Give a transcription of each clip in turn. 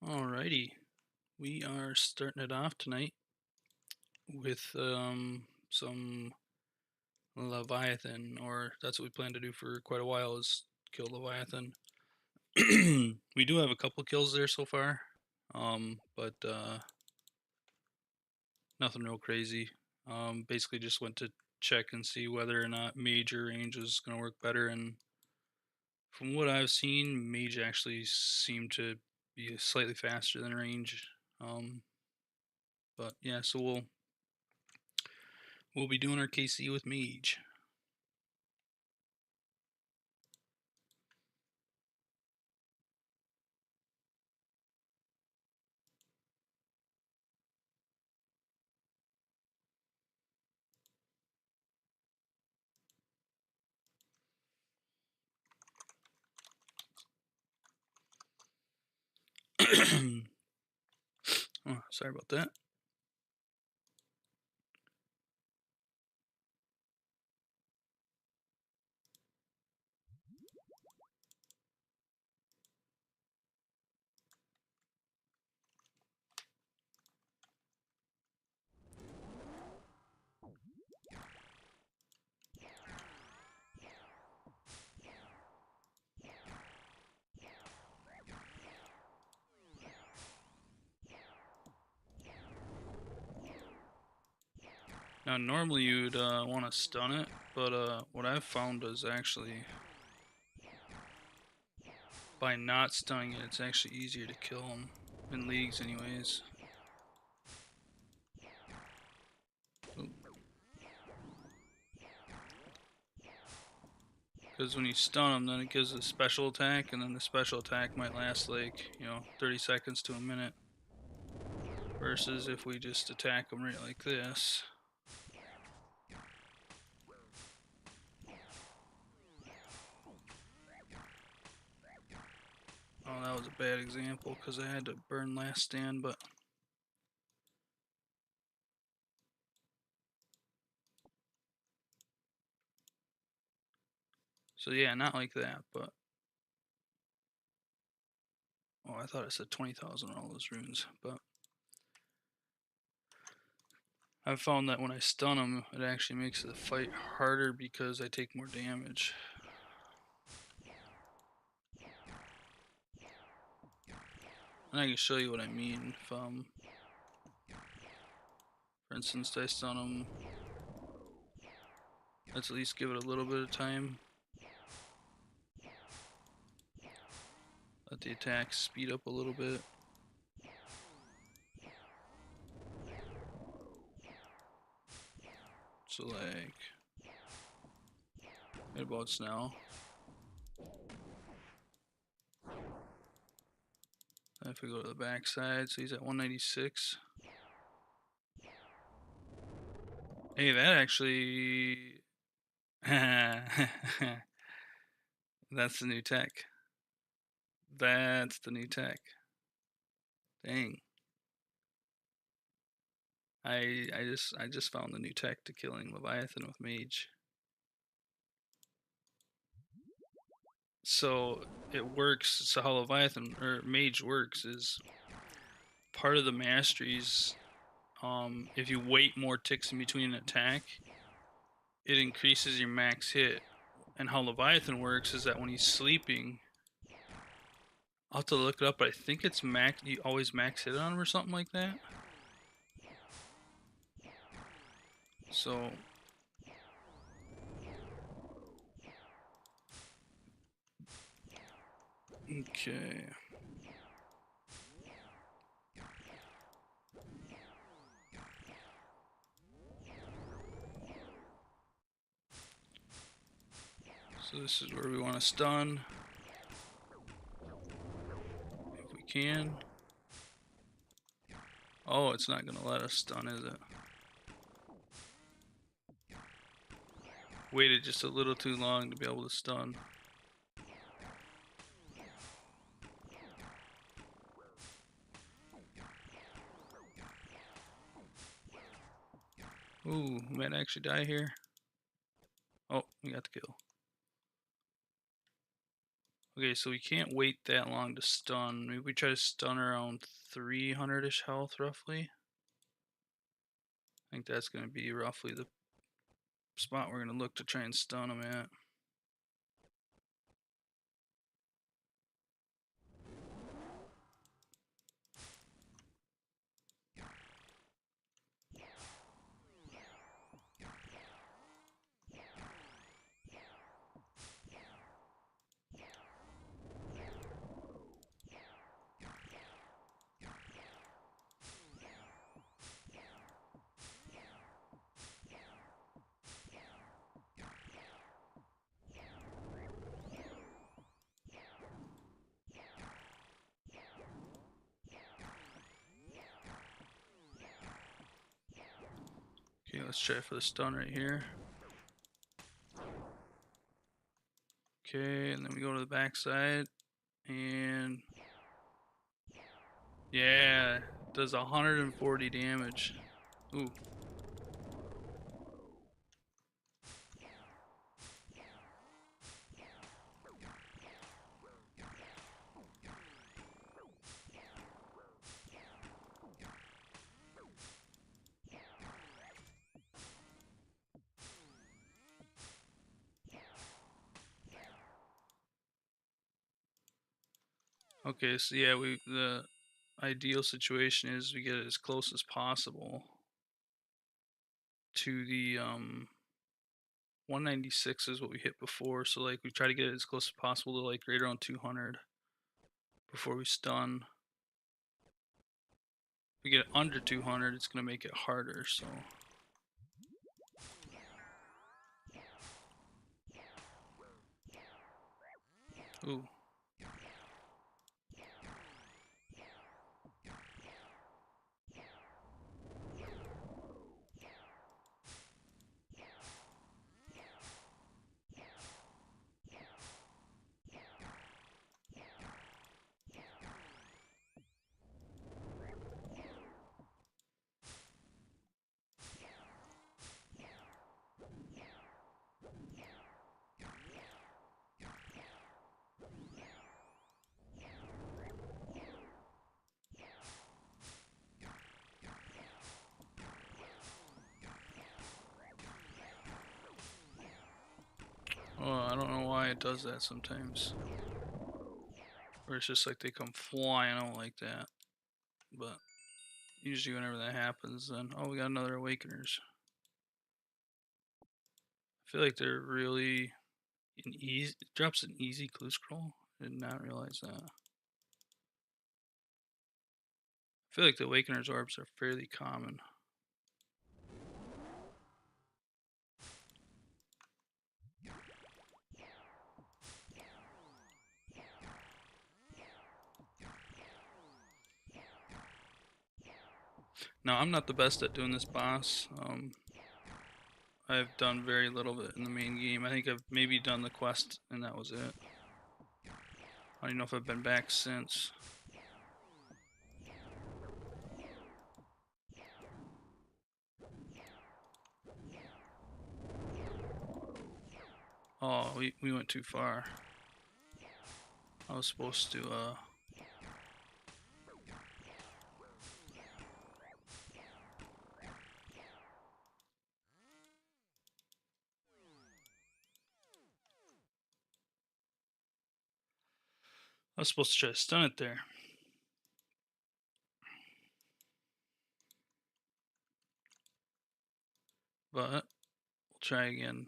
Alrighty, we are starting it off tonight with some Leviathan, or that's what we plan to do for quite a while, is kill Leviathan. We do have a couple kills there so far, but nothing real crazy. Basically just went to check and see whether or not Mage or range was going to work better, and from what I've seen, Mage actually seemed to be slightly faster than range. But yeah, so we'll be doing our KC with Mage. Oh, sorry about that. Now, normally you'd want to stun it, but what I've found is actually by not stunning it, it's actually easier to kill them in leagues, anyways. Because when you stun them, then it gives a special attack, and then the special attack might last like 30 seconds to a minute. Versus if we just attack them right like this. Oh, that was a bad example because I had to burn last stand, but so yeah, not like that, but oh, I thought it said 20,000 on all those runes, but I've found that when I stun them, it actually makes the fight harder because I take more damage. And I can show you what I mean. If for instance, I stun them, let's at least give it a little bit of time. Let the attack speed up a little bit. So like, right about now. If we go to the back side, so he's at 196. Hey, that actually... That's the new tech. That's the new tech. Dang. I just found the new tech to killing Leviathan with Mage. So it works. So how Leviathan or Mage works is part of the masteries. If you wait more ticks in between an attack, it increases your max hit. And how Leviathan works is that when he's sleeping, I'll have to look it up, but I think it's max. You always max hit on him or something like that. So okay. So this is where we want to stun. If we can. Oh, it's not going to let us stun, is it? Waited just a little too long to be able to stun. Ooh, we might actually die here. Oh, we got the kill. Okay, so we can't wait that long to stun. Maybe we try to stun around 300-ish health, roughly. I think that's going to be roughly the spot we're going to look to try and stun them at. Okay, let's try for the stun right here. Okay, and then we go to the backside, and yeah, does 140 damage. Ooh. Okay, so yeah, the ideal situation is we get it as close as possible to the 196 is what we hit before, so like we try to get it as close as possible to like right around 200 before we stun. If we get it under 200, it's gonna make it harder, so. Ooh. Oh, I don't know why it does that sometimes. Or it's just like they come flying out like that. But usually whenever that happens, then oh, we got another Awakeners. I feel like they're really an easy. It drops an easy clue scroll. I did not realize that. I feel like the Awakeners orbs are fairly common. Now, I'm not the best at doing this boss. I've done very little of it in the main game. I think I've maybe done the quest and that was it. I don't even know if I've been back since. Oh, we went too far. I was supposed to try to stun it there. But we'll try again.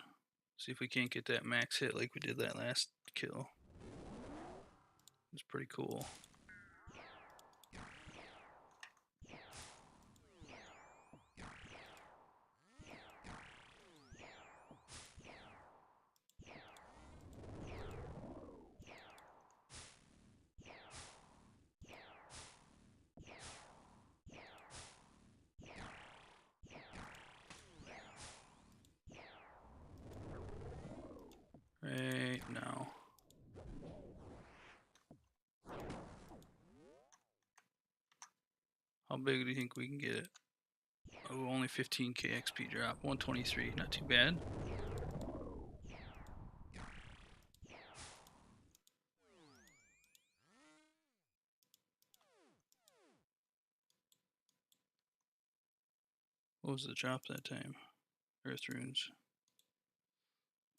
See if we can't get that max hit like we did that last kill. It's pretty cool. Right now. How big do you think we can get it? Oh, only 15k XP drop. 123, not too bad. What was the drop that time? Earth runes.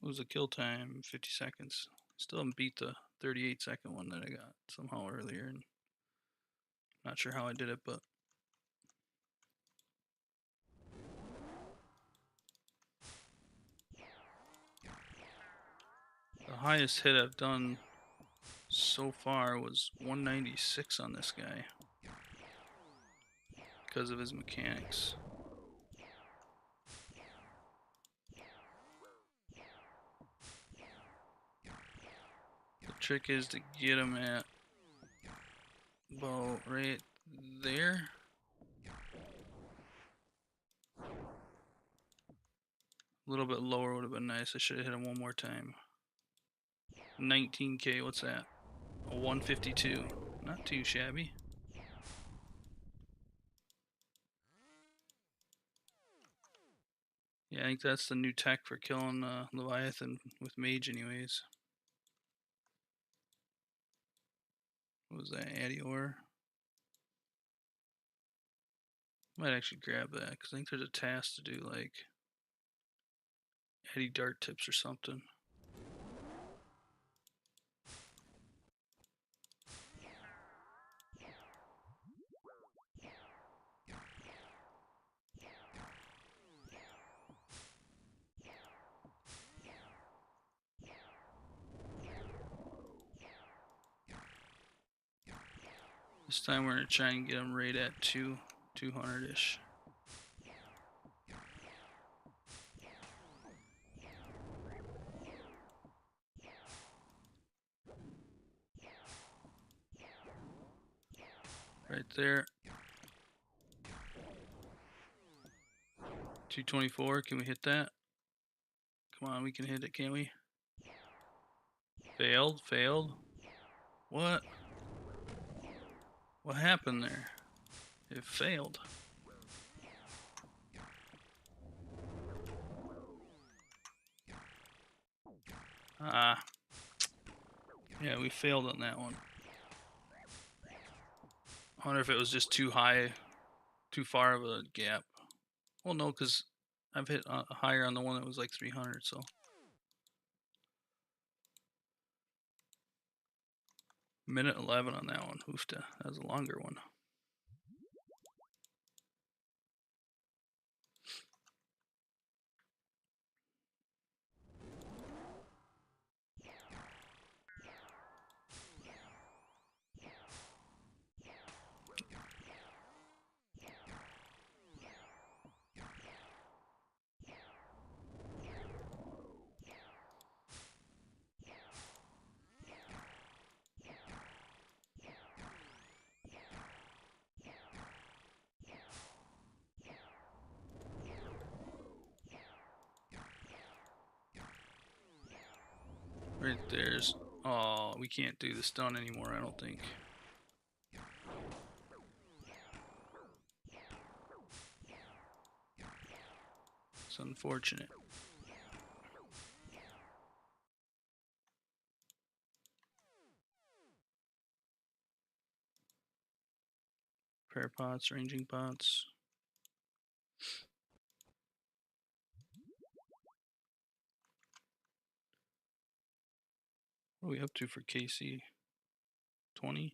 What was the kill time? 50 seconds. Still haven't beat the 38-second one that I got somehow earlier. And not sure how I did it, but the highest hit I've done so far was 196 on this guy because of his mechanics. The trick is to get him at about right there. A little bit lower would have been nice. I should have hit him one more time. 19k, what's that? A 152. Not too shabby. Yeah, I think that's the new tech for killing Leviathan with Mage anyways. What was that, Adior? Might actually grab that, because I think there's a task to do, like, Eddie Dart tips or something. This time we're going to try and get him right at 200-ish. Right there. 224, can we hit that? Come on, we can hit it, can't we? Failed. What? What happened there? It failed. Ah. Yeah, we failed on that one. I wonder if it was just too high, too far of a gap. Well, no, because I've hit higher on the one that was like 300, so. Minute 11 on that one. Oofta. That was a longer one. Right there's. Oh, we can't do the stun anymore, I don't think. It's unfortunate. Prayer pots, ranging pots. What are we up to for KC? 20?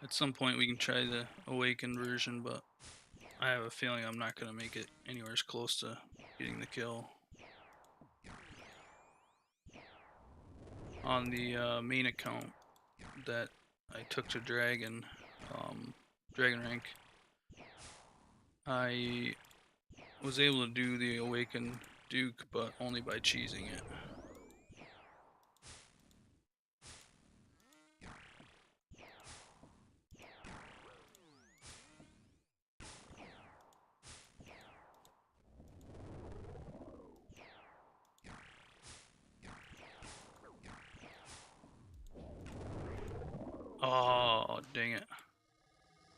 At some point we can try the Awakened version, but I have a feeling I'm not going to make it anywhere as close to getting the kill. On the main account that I took to Dragon rank, I was able to do the Awakened Duke, but only by cheesing it. Oh, dang it.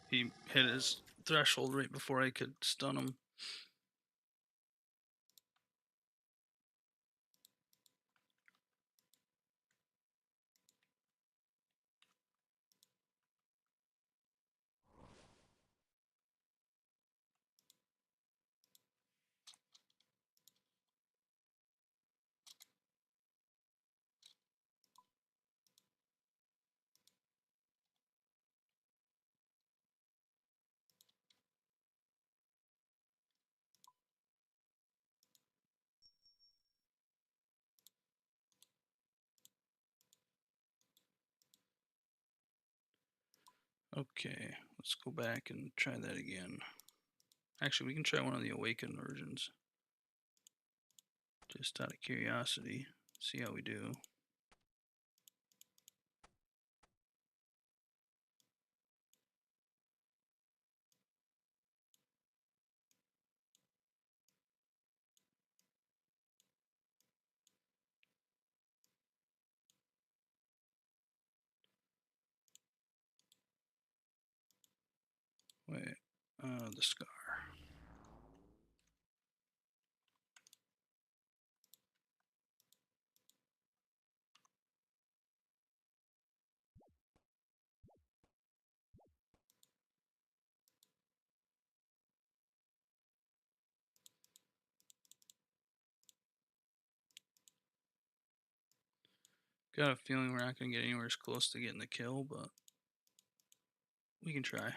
He hit his threshold right before I could stun him. Okay, let's go back and try that again. Actually, we can try one of the awakened versions. Just out of curiosity, see how we do. Wait, the scar. Got a feeling we're not gonna get anywhere as close to getting the kill, but we can try.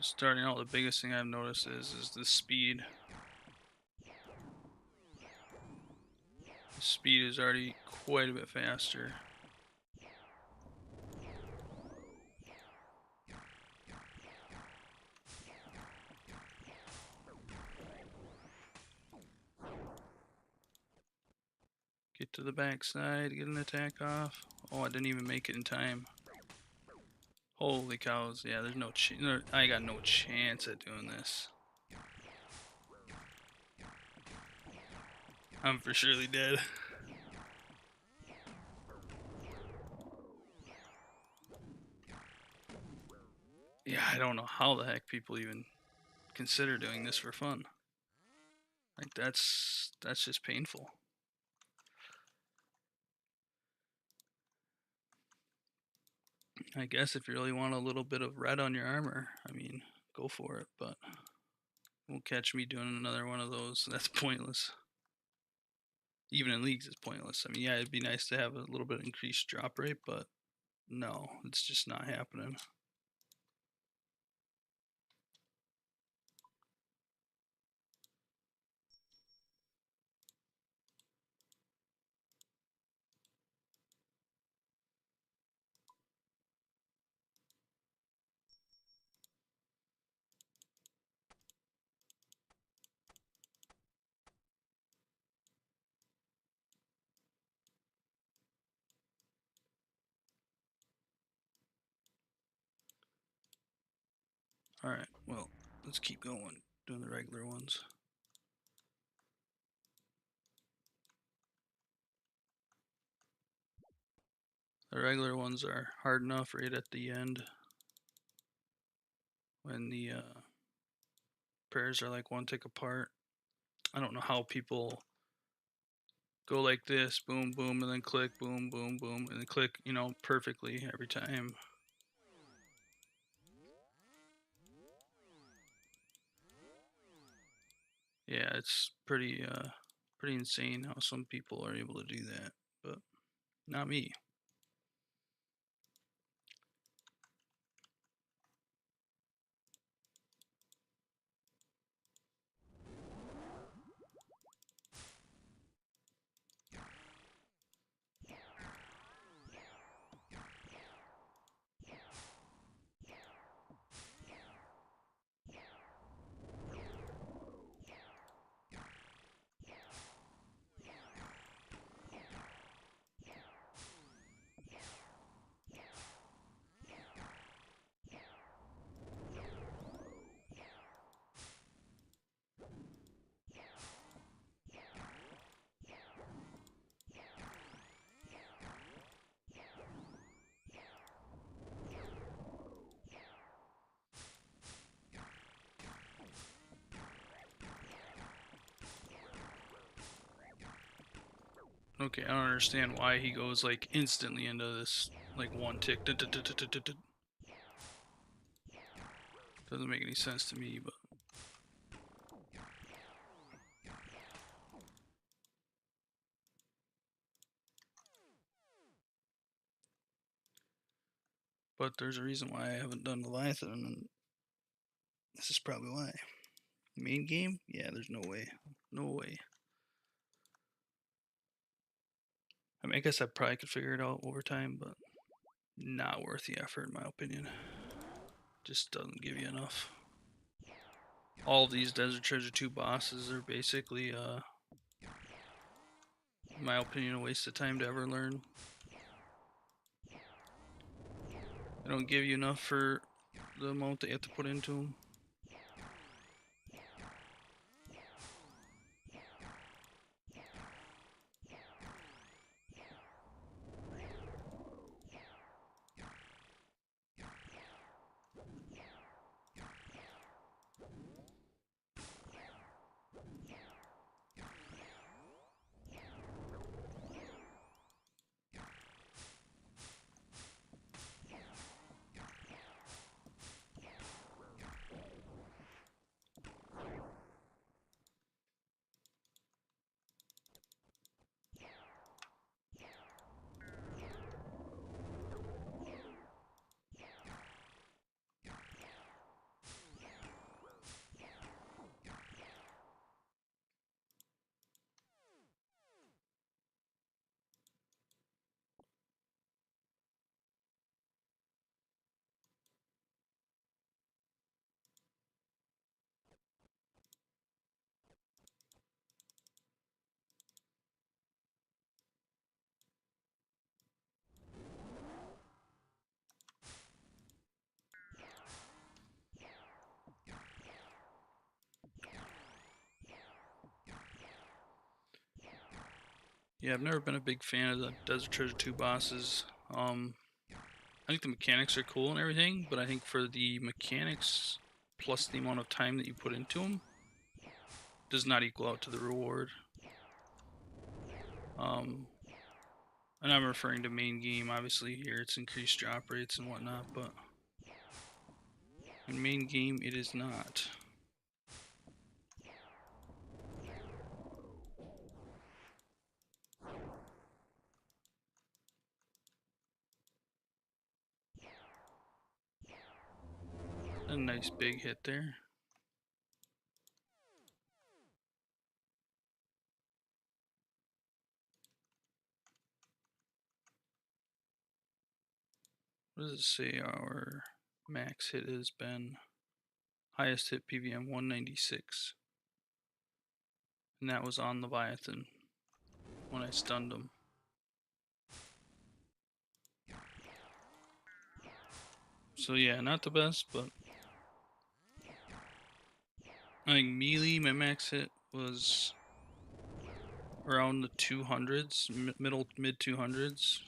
Starting out, the biggest thing I've noticed is the speed. The speed is already quite a bit faster. Get to the backside, get an attack off. Oh, I didn't even make it in time. Holy cows! Yeah, there's no I got no chance at doing this. I'm for surely dead. Yeah, I don't know how the heck people even consider doing this for fun. Like that's just painful. I guess if you really want a little bit of red on your armor, I mean, go for it, but won't catch me doing another one of those. That's pointless. Even in leagues, it's pointless. I mean, yeah, it'd be nice to have a little bit increased drop rate, but no, it's just not happening. Alright, well, let's keep going, doing the regular ones. The regular ones are hard enough right at the end when the pairs are like one tick apart. I don't know how people go like this, boom, boom, and then click, boom, boom, boom, and then click, you know, perfectly every time. Yeah, it's pretty insane how some people are able to do that, but not me. Okay, I don't understand why he goes like instantly into this like one tick. Doesn't make any sense to me, but there's a reason why I haven't done Leviathan, and this is probably why. Main game? Yeah, there's no way. No way. I mean, I guess I probably could figure it out over time, but not worth the effort in my opinion. Just doesn't give you enough. All of these Desert Treasure 2 bosses are basically, in my opinion, a waste of time to ever learn. They don't give you enough for the amount that you have to put into them. Yeah, I've never been a big fan of the Desert Treasure 2 bosses. I think the mechanics are cool and everything, but I think for the mechanics plus the amount of time that you put into them, does not equal out to the reward. And I'm referring to main game, obviously here it's increased drop rates and whatnot, but in main game it is not. A nice big hit there. What does it say our max hit has been? Highest hit PVM 196. And that was on Leviathan when I stunned him. So yeah, not the best, but I think melee, my max hit was around the 200s, mid 200s,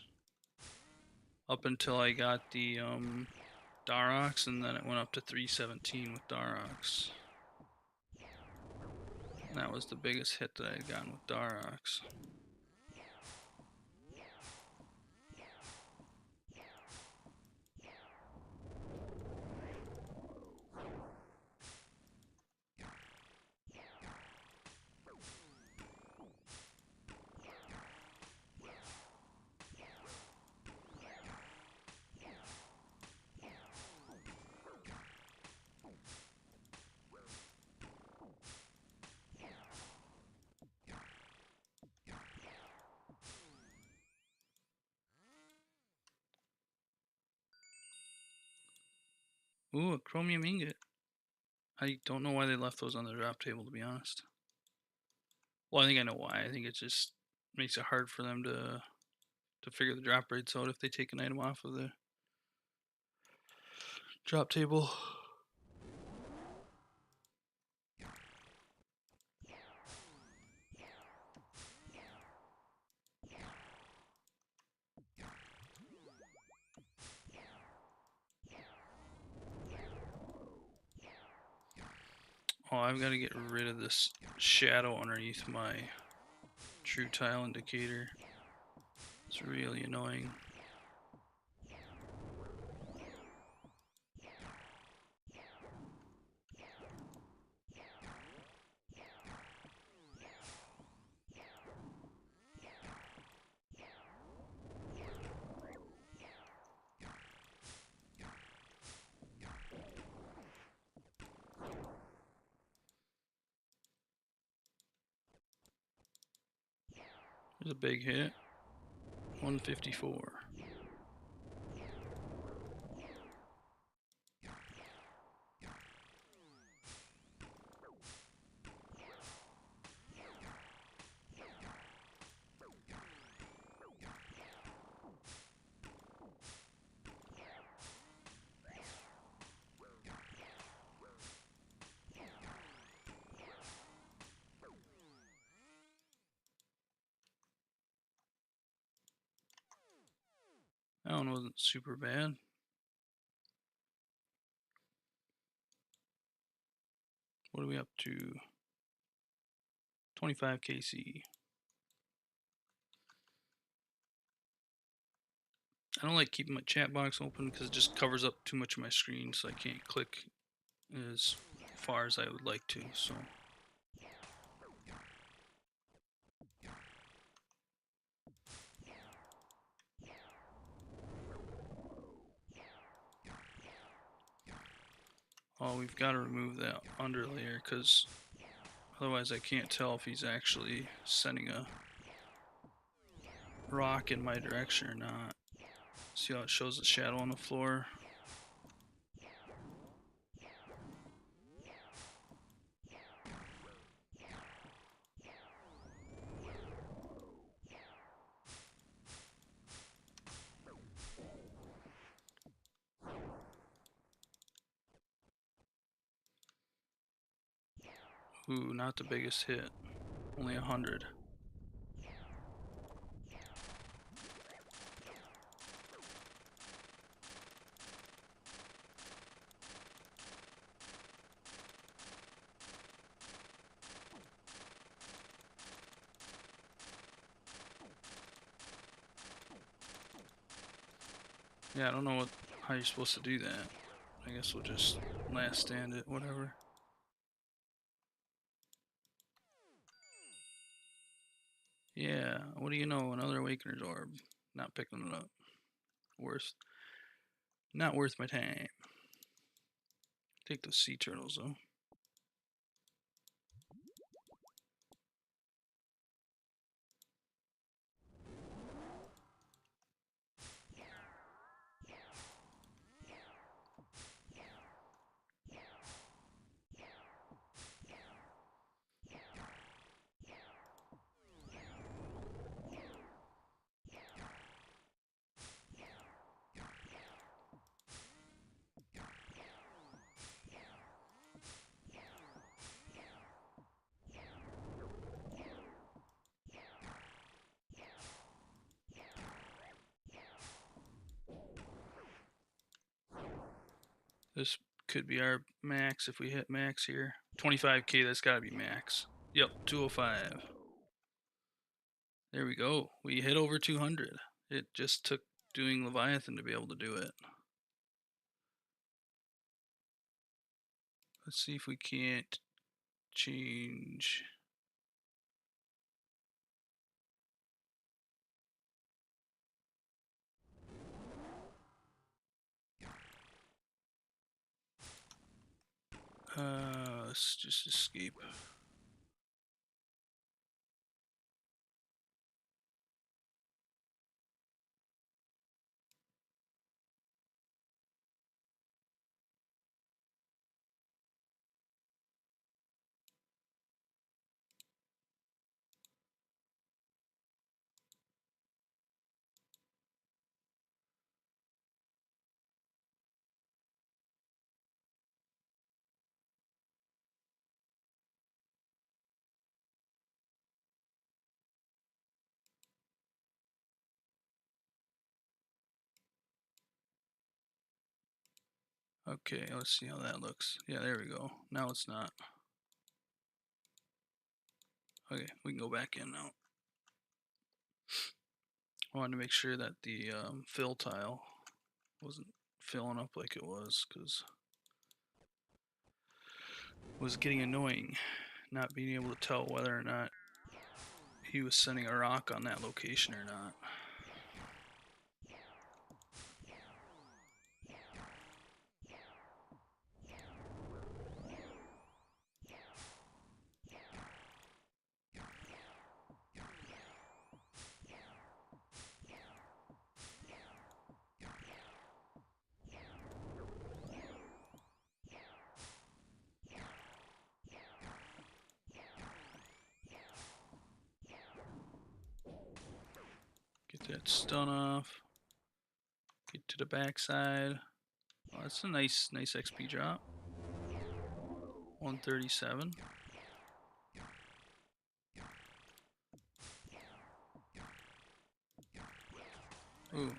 up until I got the Darox, and then it went up to 317 with Darox. And that was the biggest hit that I had gotten with Darox. Ooh, a chromium ingot. I don't know why they left those on the drop table, to be honest. Well, I think I know why. I think it just makes it hard for them to figure the drop rates out if they take an item off of the drop table. Oh, I've got to get rid of this shadow underneath my true tile indicator. It's really annoying. There's a big hit. 154. That one wasn't super bad. What are we up to? 25 KC. I don't like keeping my chat box open because it just covers up too much of my screen, so I can't click as far as I would like to. So we've got to remove that underlayer because otherwise I can't tell if he's actually sending a rock in my direction or not. See how it shows the shadow on the floor? Ooh, not the biggest hit. Only 100. Yeah, I don't know how you're supposed to do that. I guess we'll just last stand it, whatever. Yeah, what do you know? Another Awakener's Orb. Not picking it up. Not worth my time. Take those sea turtles though. This could be our max if we hit max here. 25k, that's gotta be max. Yep, 205. There we go. We hit over 200. It just took doing Leviathan to be able to do it. Let's see if we can't change. Let's just escape. Okay, let's see how that looks. Yeah, there we go. Now it's not. Okay, we can go back in now. I wanted to make sure that the fill tile wasn't filling up like it was, because it was getting annoying not being able to tell whether or not he was sending a rock on that location or not. That stun off. Get to the backside. Oh, that's a nice XP drop. 137. Ooh.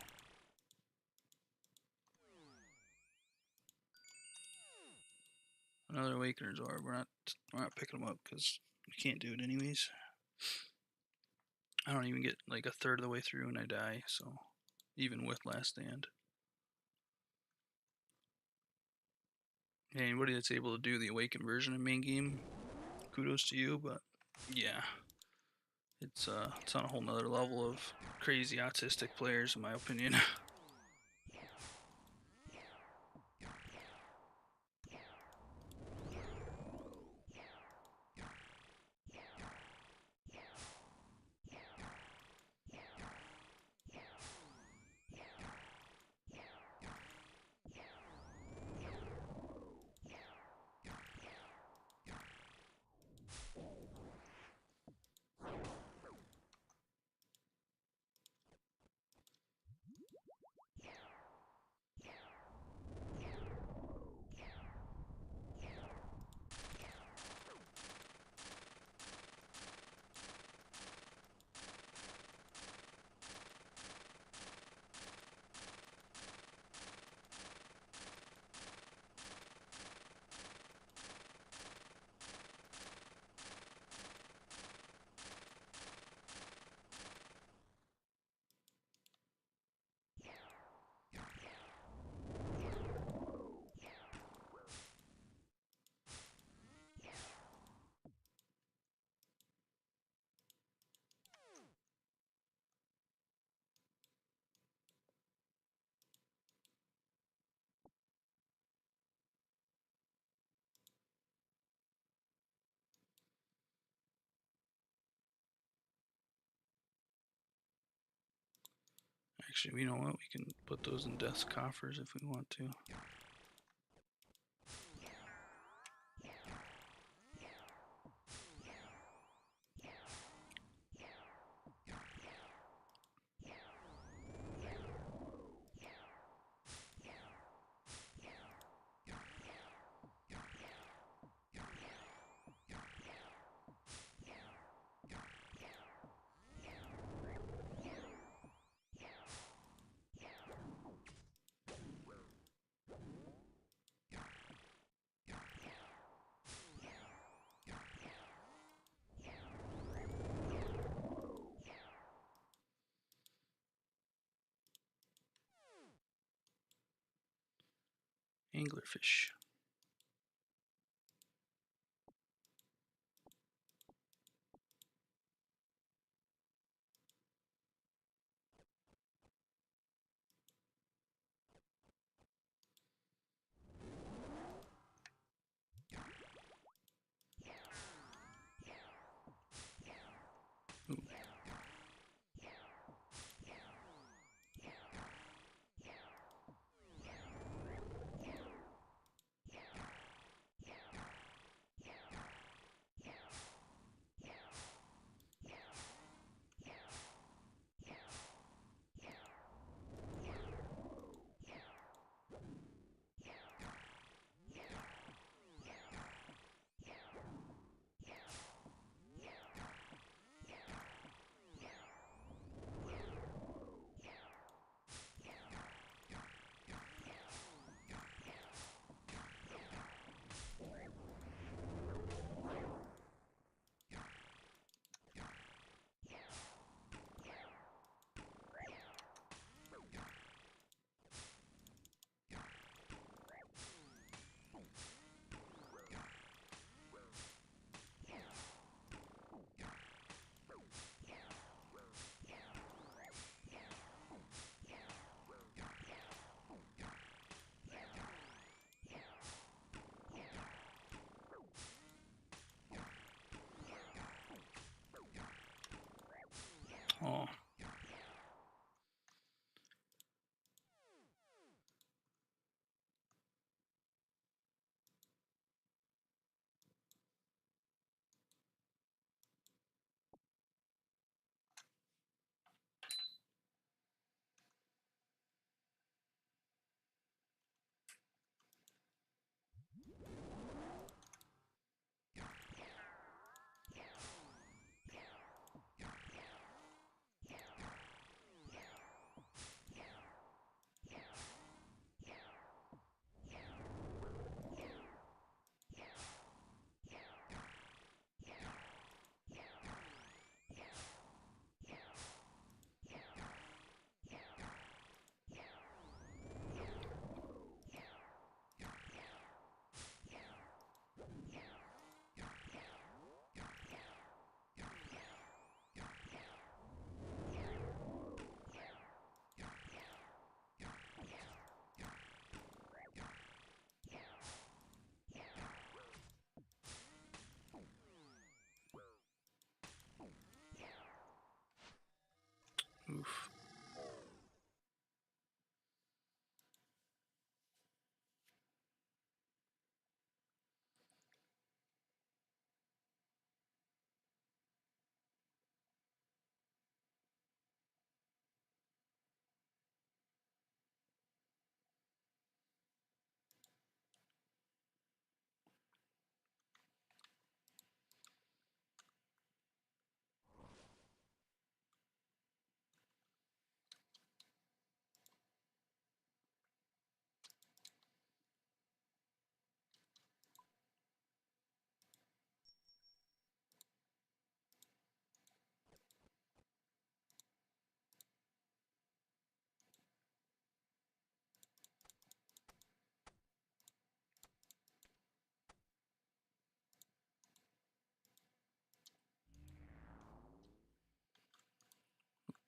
Another Awakener's Orb. We're not picking them up because we can't do it anyways. I don't even get like a third of the way through and I die, so even with Last Stand. Anybody that's able to do the Awakened version of main game, kudos to you, but yeah. It's on a whole nother level of crazy autistic players in my opinion. Actually, you know what? We can put those in Death's coffers if we want to. Anglerfish. Ooh.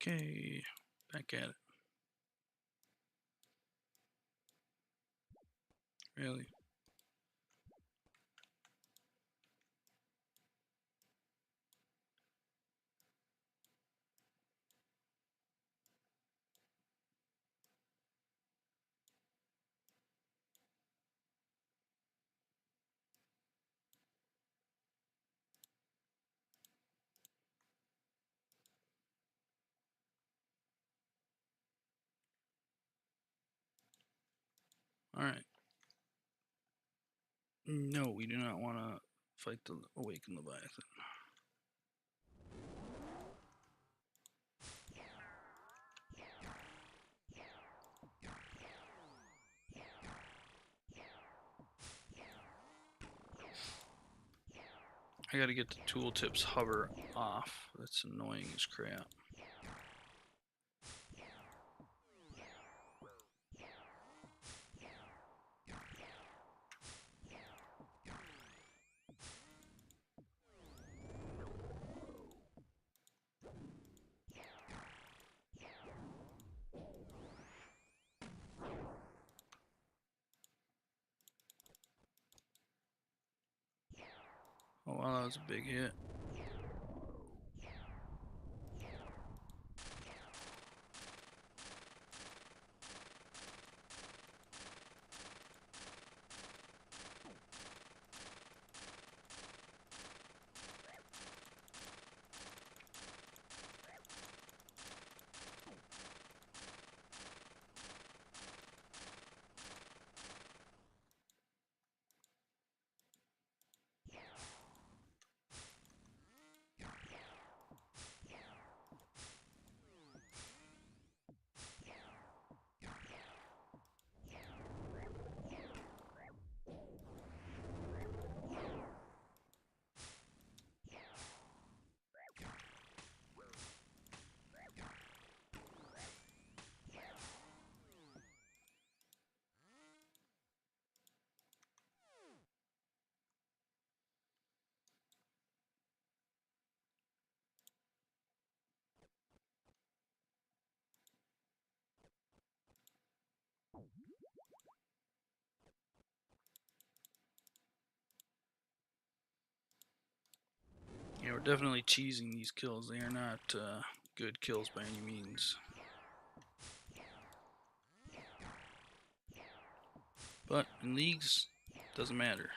Okay, back at it. Really? Alright. No, we do not want to fight the awakened Leviathan. I gotta get the tooltips hover off. That's annoying as crap. Oh wow, that was a big hit. Yeah, we're definitely cheesing these kills. They are not good kills by any means. But in leagues, doesn't matter.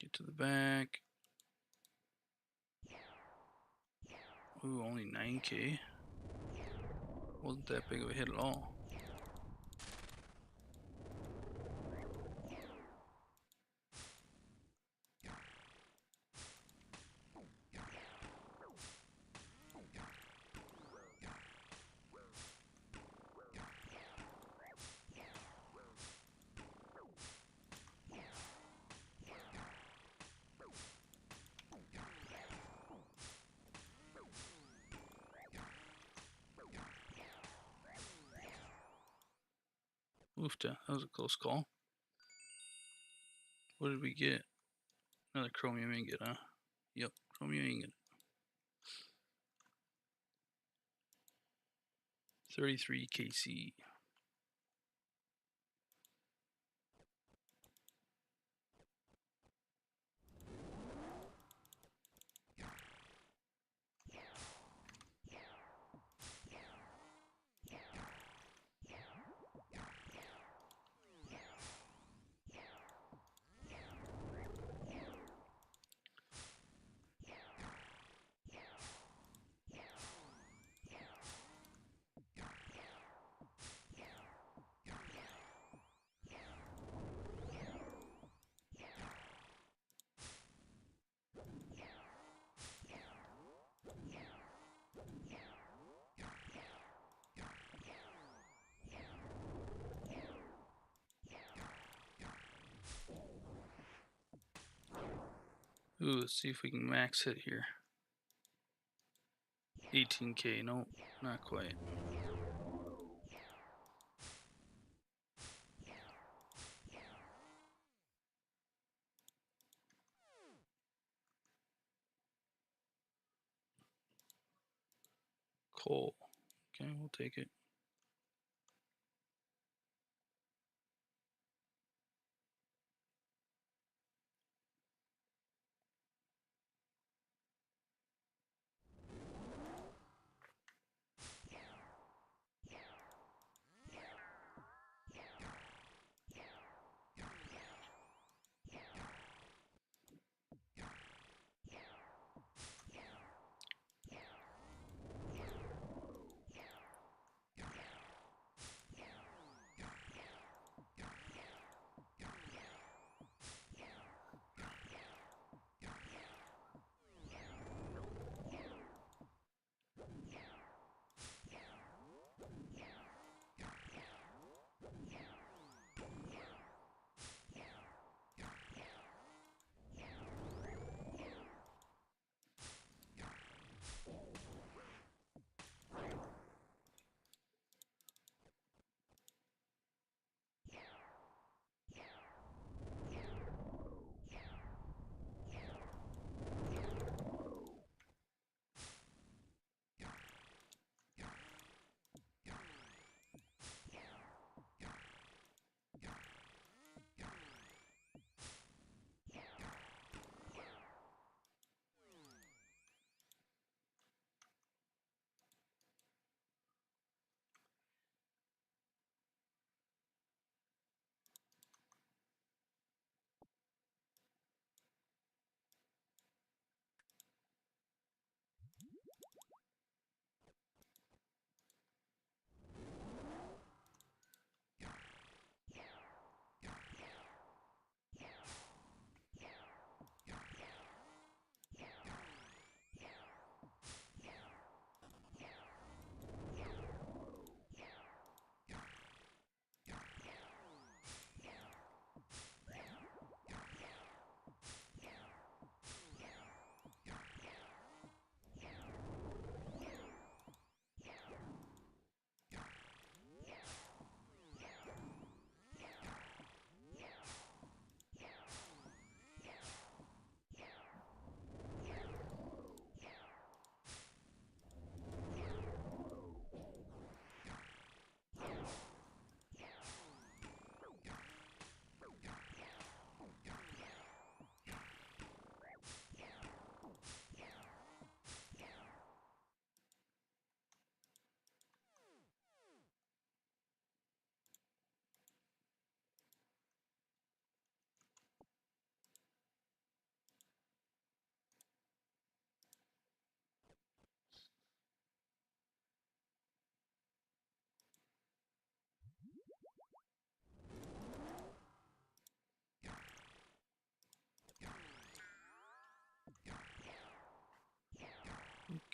Get to the back. Ooh, only 9k. Wasn't that big of a hit at all. Oofta, that was a close call. What did we get? Another chromium ingot, huh? Yep, chromium ingot. 33 KC. Ooh, let's see if we can max hit here. 18k. No, not quite. Coal. Okay, we'll take it.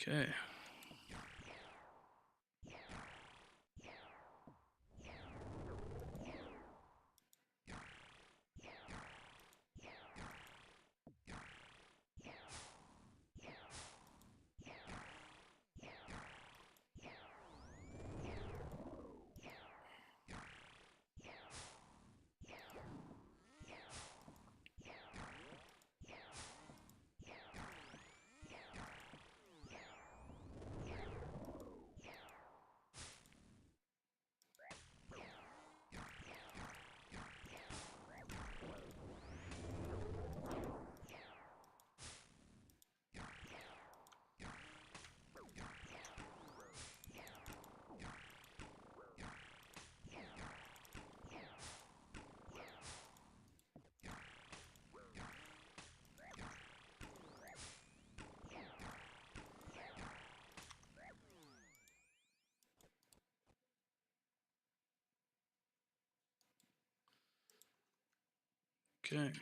Okay. Okay.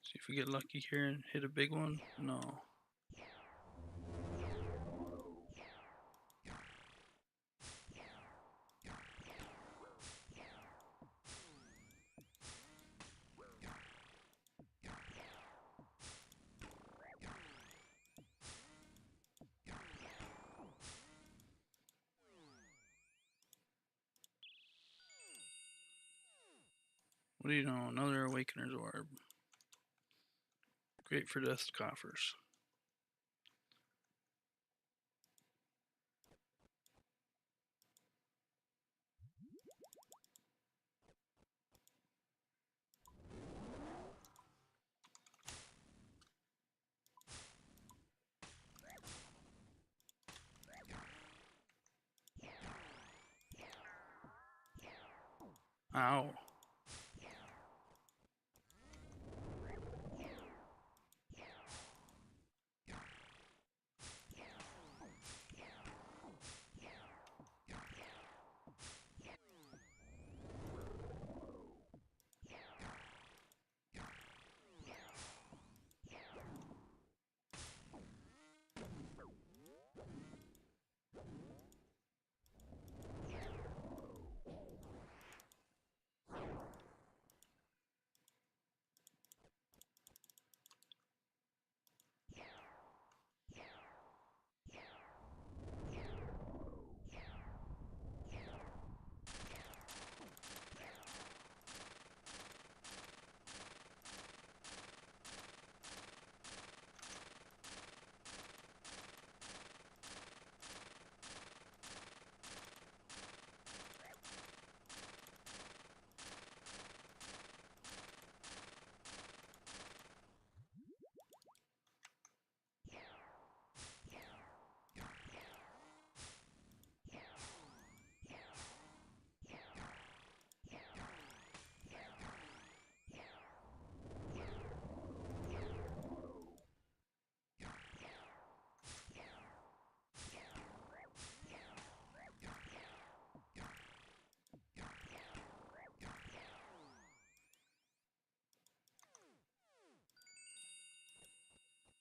See if we get lucky here and hit a big one. No. What do you know? Another Awakener's Orb. Great for death coffers. Ow.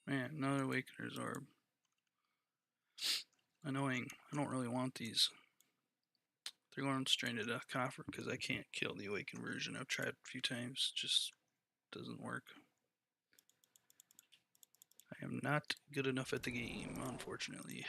Man, another Awakener's Orb. Annoying. I don't really want these. They're going straight to Death Coffer because I can't kill the Awakened version. I've tried a few times, just doesn't work. I am not good enough at the game, unfortunately.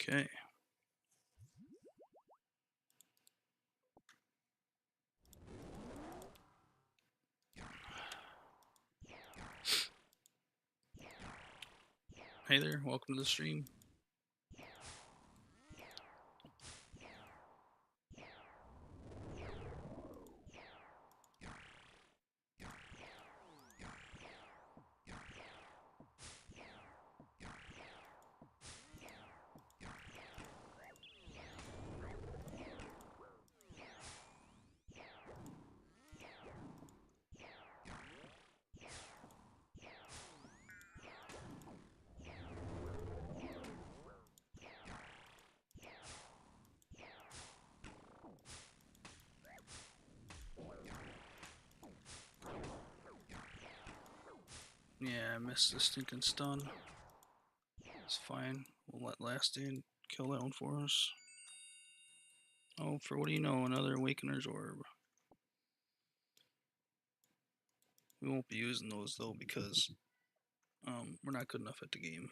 Okay. Hey there, welcome to the stream. missed the stinking stun. It's fine. We'll let last stand kill that one for us. Oh, for what do you know, another Awakener's Orb. We won't be using those though because we're not good enough at the game.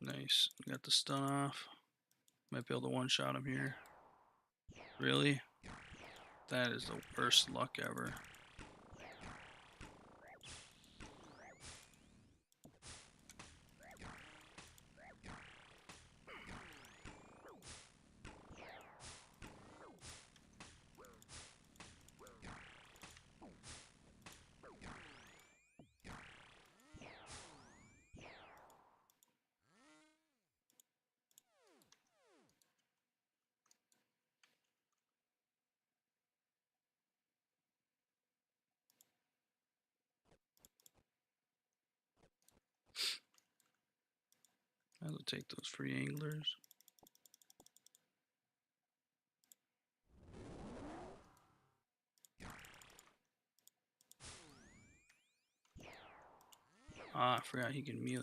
Nice. Got the stun off. Might be able to one-shot him here. Really? That is the worst luck ever. I'll take those free anglers. Ah, I forgot he can melee.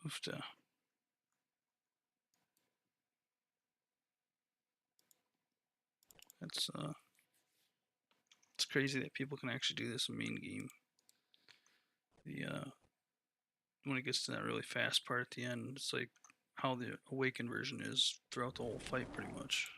Oofta. It's crazy that people can actually do this in main game. When it gets to that really fast part at the end, it's like how the awakened version is throughout the whole fight, pretty much.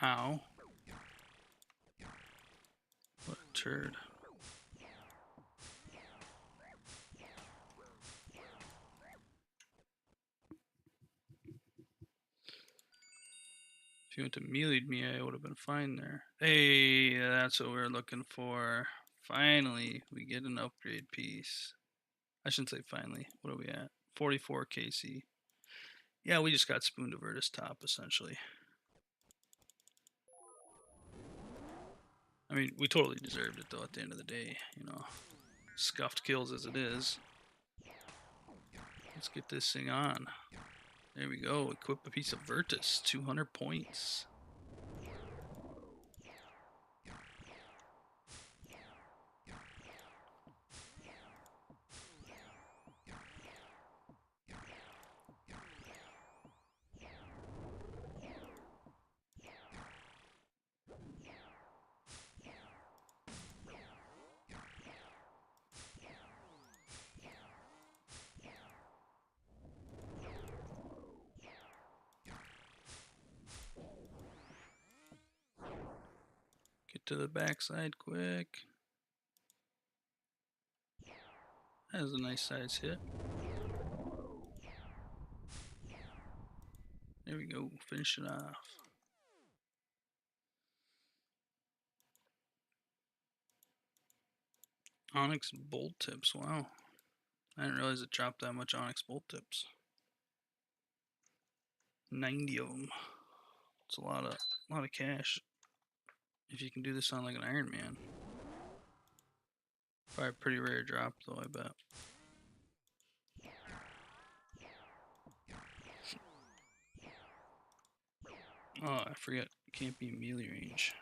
Ow. What a turd. If you went to melee'd me, I would have been fine there. Hey, that's what we're looking for. Finally, we get an upgrade piece. I shouldn't say finally. What are we at? 44 KC. Yeah, we just got spoon to Virtus top, essentially. I mean, we totally deserved it though at the end of the day, you know. Scuffed kills as it is. Let's get this thing on. There we go. Equip a piece of Virtus. 200 points. Get to the backside quick. That was a nice size hit. There we go. Finish it off. Onyx bolt tips. Wow. I didn't realize it dropped that much onyx bolt tips. 90 of them. It's a lot of cash. If you can do this on like an Iron Man. Probably a pretty rare drop though, I bet. Oh, I forget. It can't be melee range.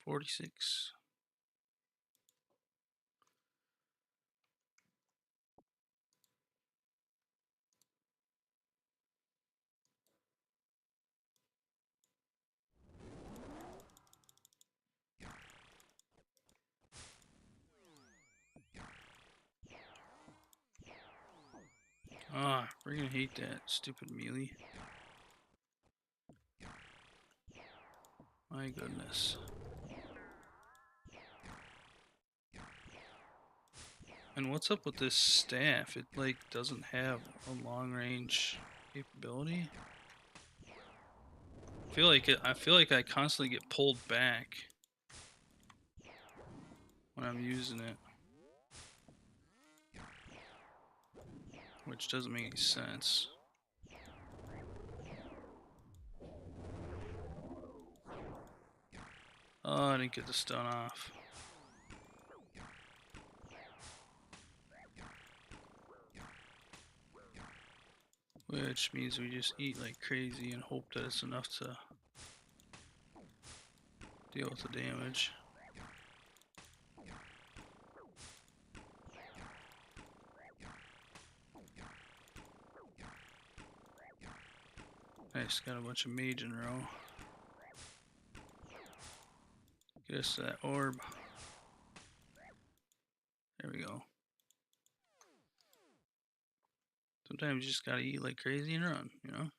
$46. Ah, we're gonna hate that stupid melee. My goodness. And what's up with this staff? It like doesn't have a long range capability. I feel like I constantly get pulled back when I'm using it. Which doesn't make any sense. Oh, I didn't get the stun off. Which means we just eat like crazy and hope that it's enough to deal with the damage. Nice, got a bunch of mage in a row. Get us that orb. There we go. Sometimes you just gotta eat like crazy and run, you know?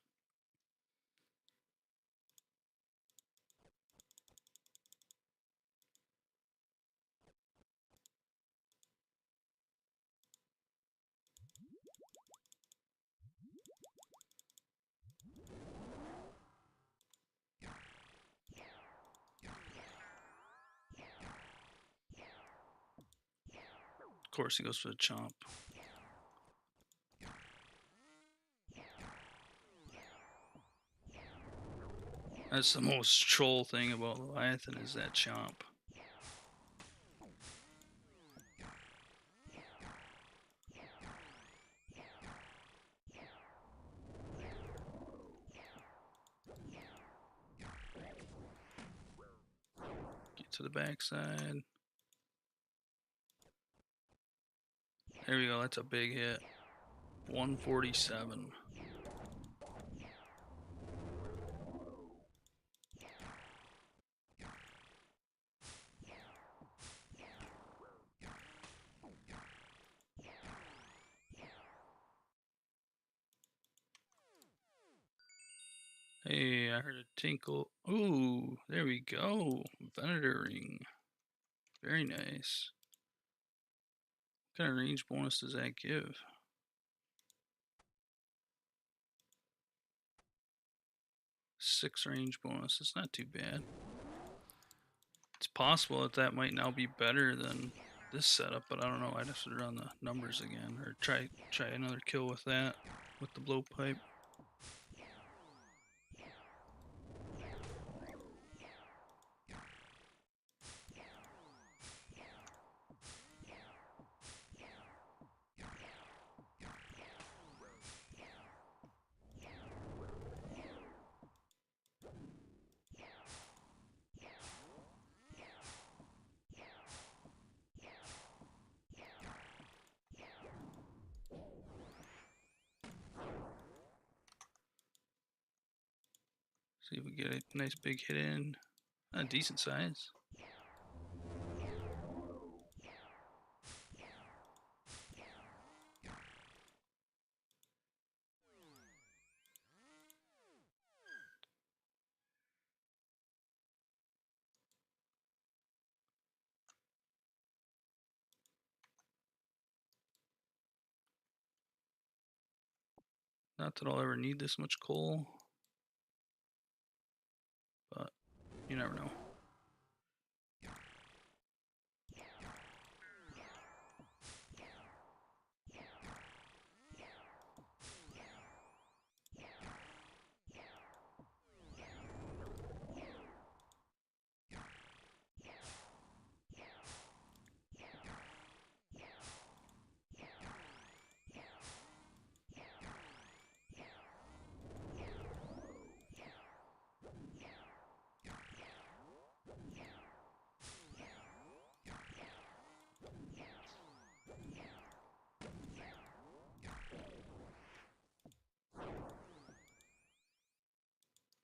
Of course he goes for the chomp. That's the most troll thing about Leviathan is that chomp. Get to the backside. There we go. That's a big hit. 147. Hey, I heard a tinkle. Ooh, there we go. Venator ring. Very nice. What kind of range bonus does that give? 6 range bonus. It's not too bad. It's possible that that might now be better than this setup, but I don't know. I'd have to run the numbers again or try another kill with that, with the blowpipe. See if we get a nice big hit in. A decent size. Not that I'll ever need this much coal, but you never know.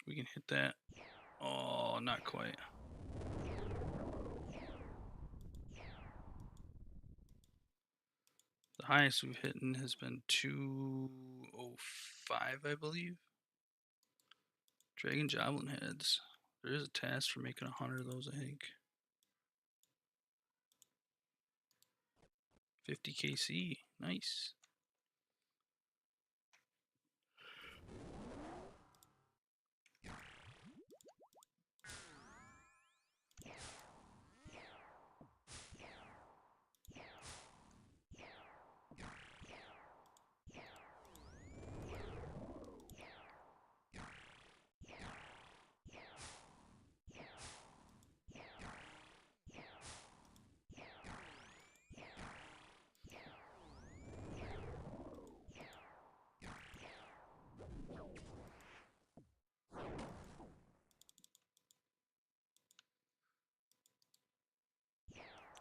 We can hit that. Oh, not quite. The highest we've hit has been 205, I believe. Dragon Javelin heads. There is a task for making 100 of those, I think. 50 KC. Nice.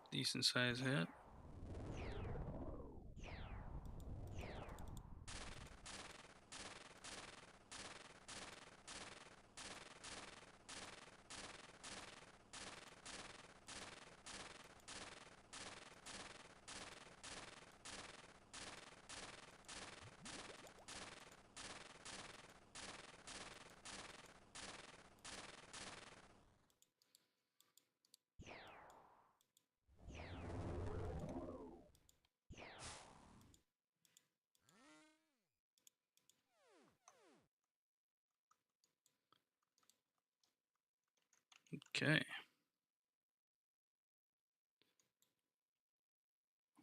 Decent size hit. Okay.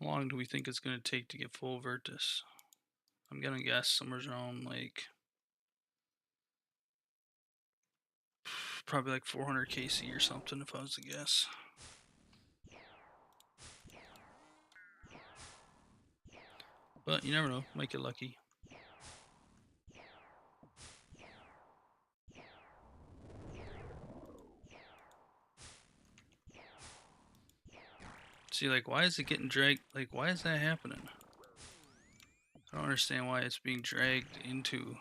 How long do we think it's going to take to get full Virtus? I'm going to guess somewhere around like probably like 400 KC or something if I was to guess. But you never know, might get lucky. See, like, why is it getting dragged? Like, why is that happening? I don't understand why it's being dragged into.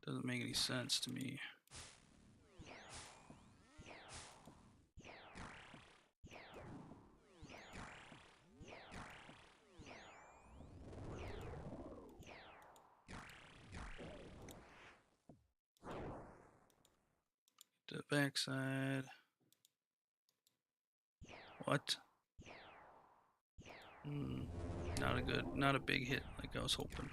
Doesn't make any sense to me. The backside. What? Not a big hit like I was hoping.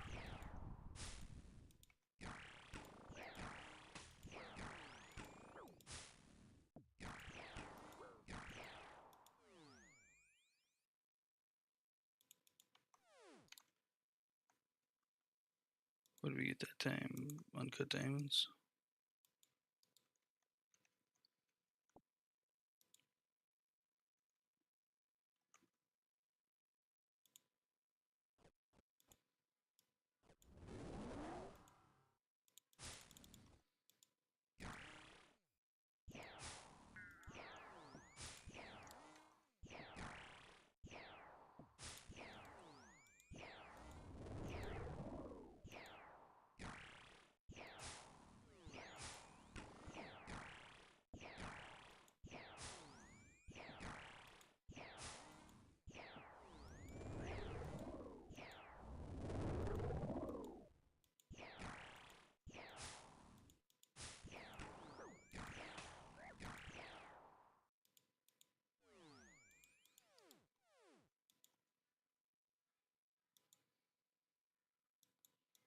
What did we get that time? Uncut diamonds.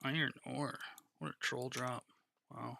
Iron ore. What a troll drop. Wow.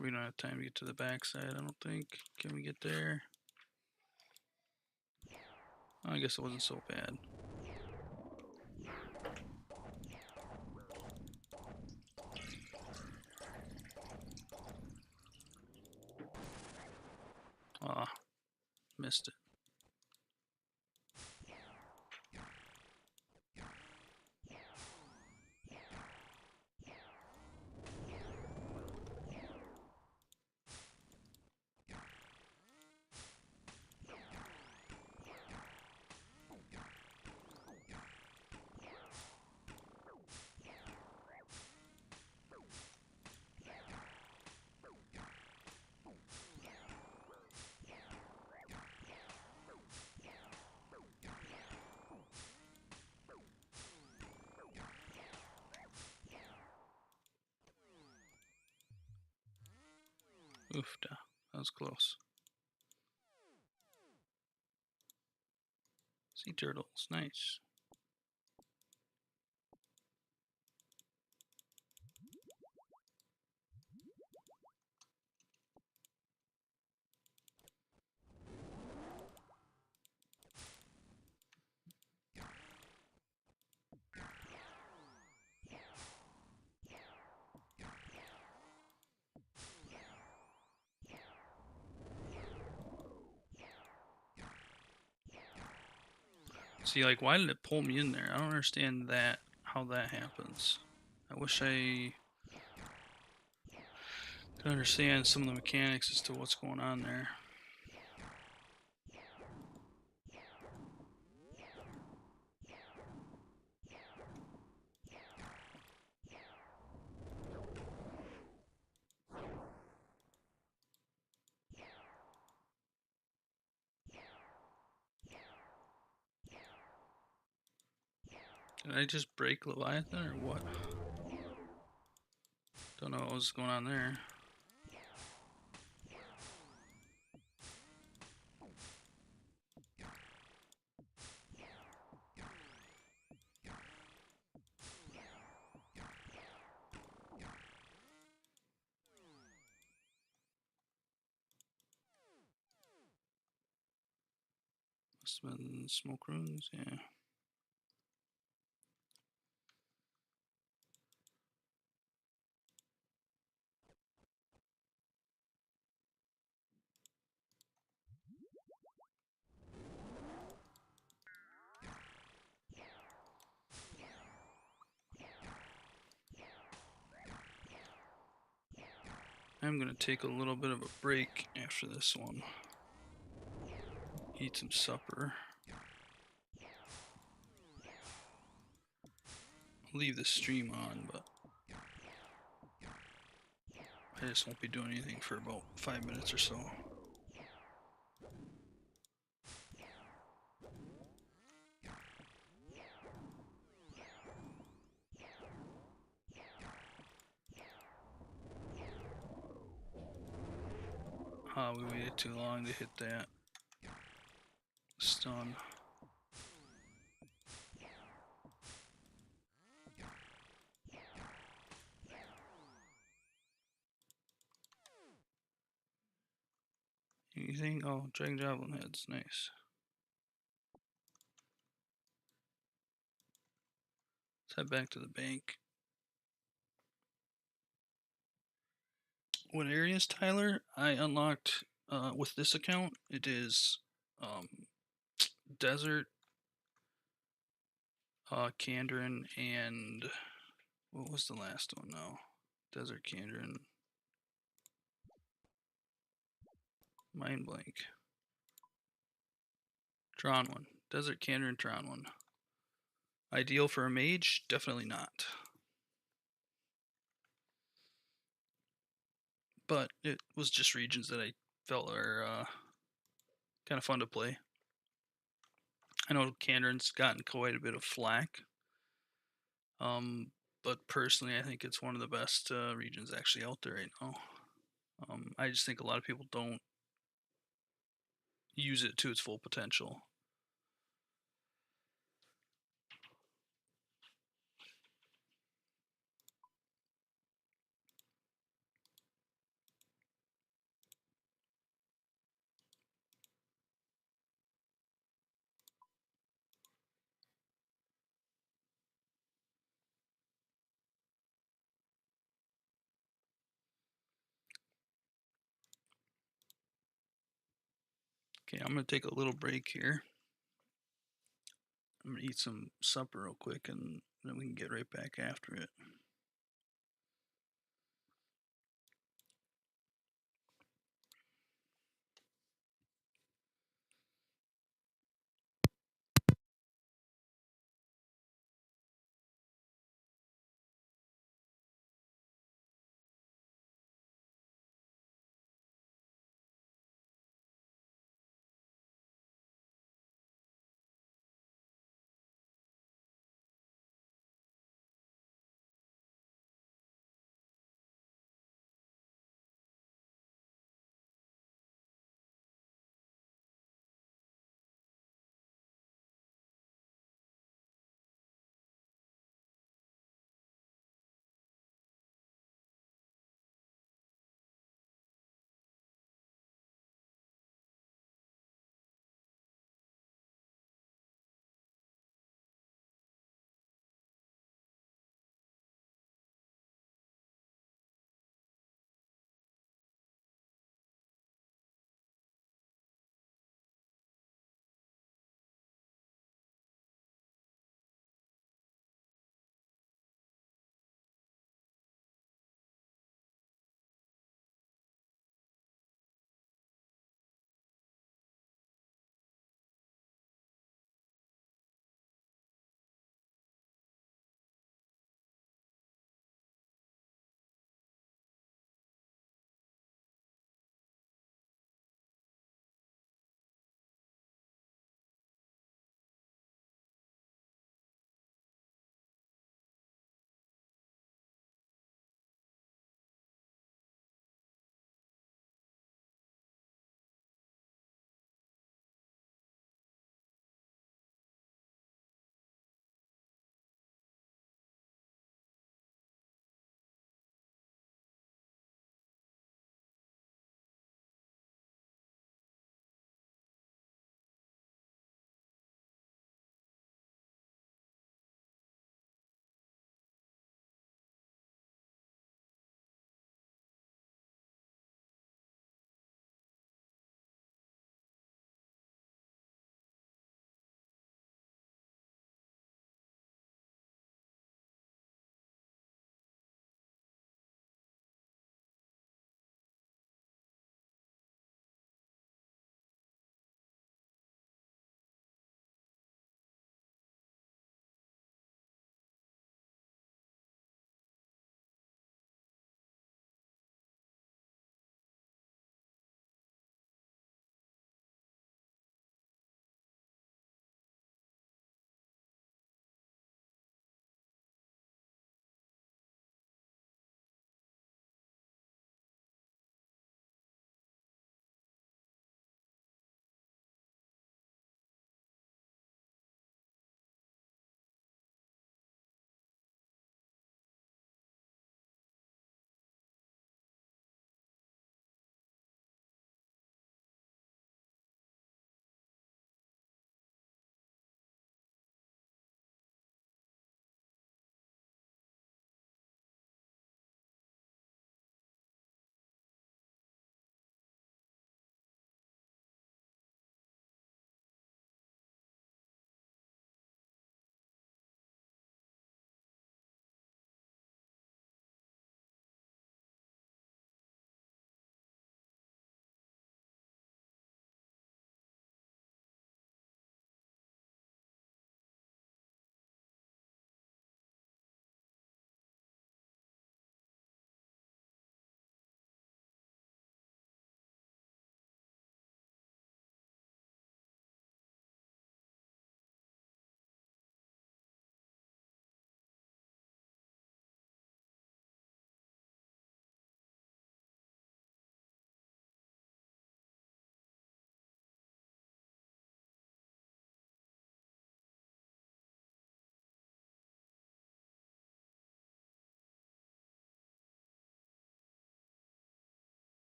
We don't have time to get to the backside, I don't think. Can we get there? I guess it wasn't so bad. Ah, missed it. Oof, that was close. Sea turtles, nice. See, like, why did it pull me in there? I don't understand that, how that happens. I wish I could understand some of the mechanics as to what's going on there. Did I just break Leviathan or what? Don't know what was going on there. Must have been smoke runes, yeah. I'm gonna take a little bit of a break after this one. Eat some supper. I'll leave the stream on, but I just won't be doing anything for about 5 minutes or so. We waited too long to hit that stun. Anything? Oh, Dragon Javelin heads, nice. Let's head back to the bank. What areas, Tyler? I unlocked with this account. It is desert, Kandrin, and what was the last one? No, desert, Kandrin, mind blank. Drawn one, desert, Kandrin, drawn one. Ideal for a mage? Definitely not. But it was just regions that I felt are kind of fun to play. I know Kandrin's gotten quite a bit of flack. But personally, I think it's one of the best regions actually out there right now. I just think a lot of people don't use it to its full potential. Okay, I'm gonna take a little break here. I'm gonna eat some supper real quick, and then we can get right back after it.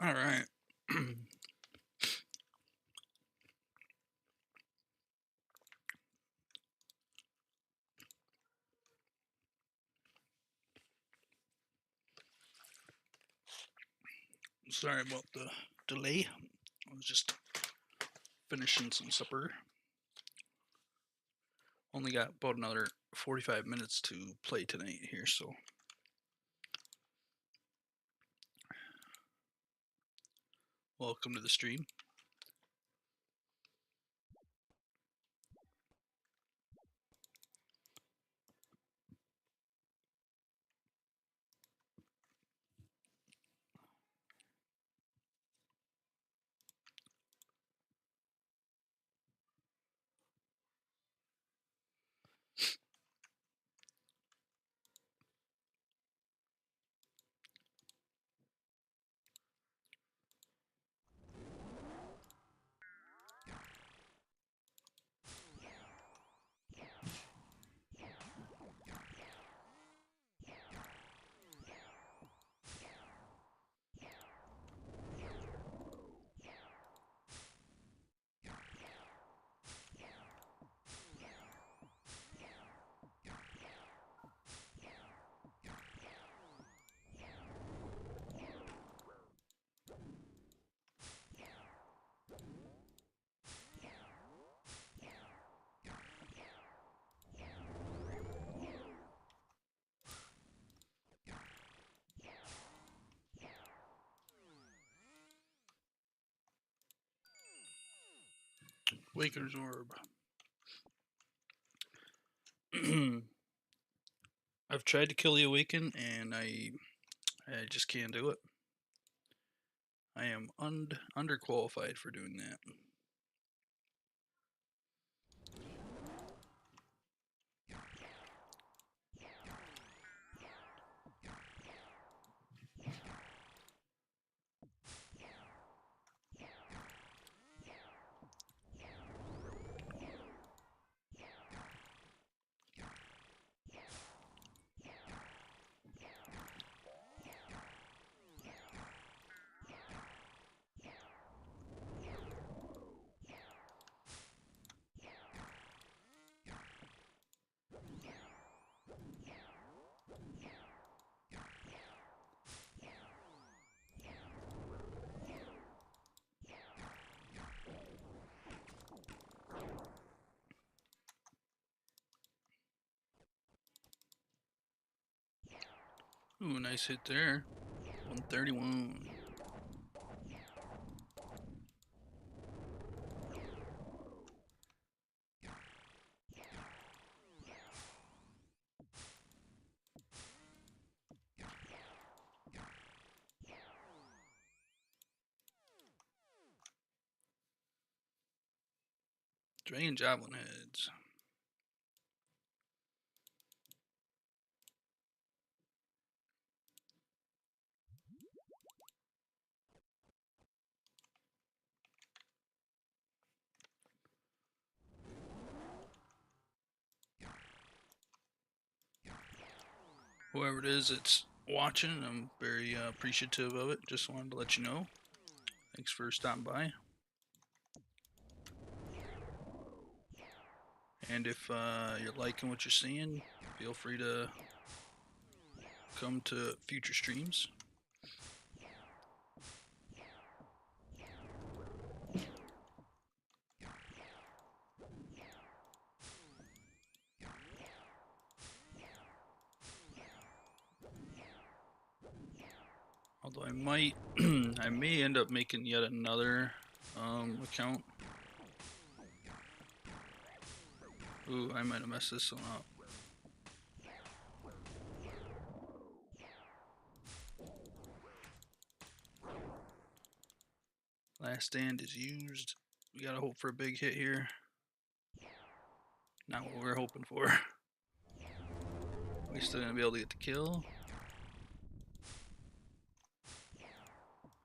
All right. Sorry about the delay. I was just finishing some supper. Only got about another 45 minutes to play tonight here, so. Welcome to the stream. Waker's Orb. I've tried to kill the Awaken, and I just can't do it. I am underqualified for doing that. Ooh, nice hit there. 131. Dragon Javelin heads. Whoever it is that's watching, I'm very appreciative of it. Just wanted to let you know. Thanks for stopping by. And if you're liking what you're seeing, feel free to come to future streams. Although I might, I may end up making yet another account. Ooh, I might have messed this one up. Last stand is used. We gotta hope for a big hit here. Not what we're hoping for. We're still gonna be able to get the kill.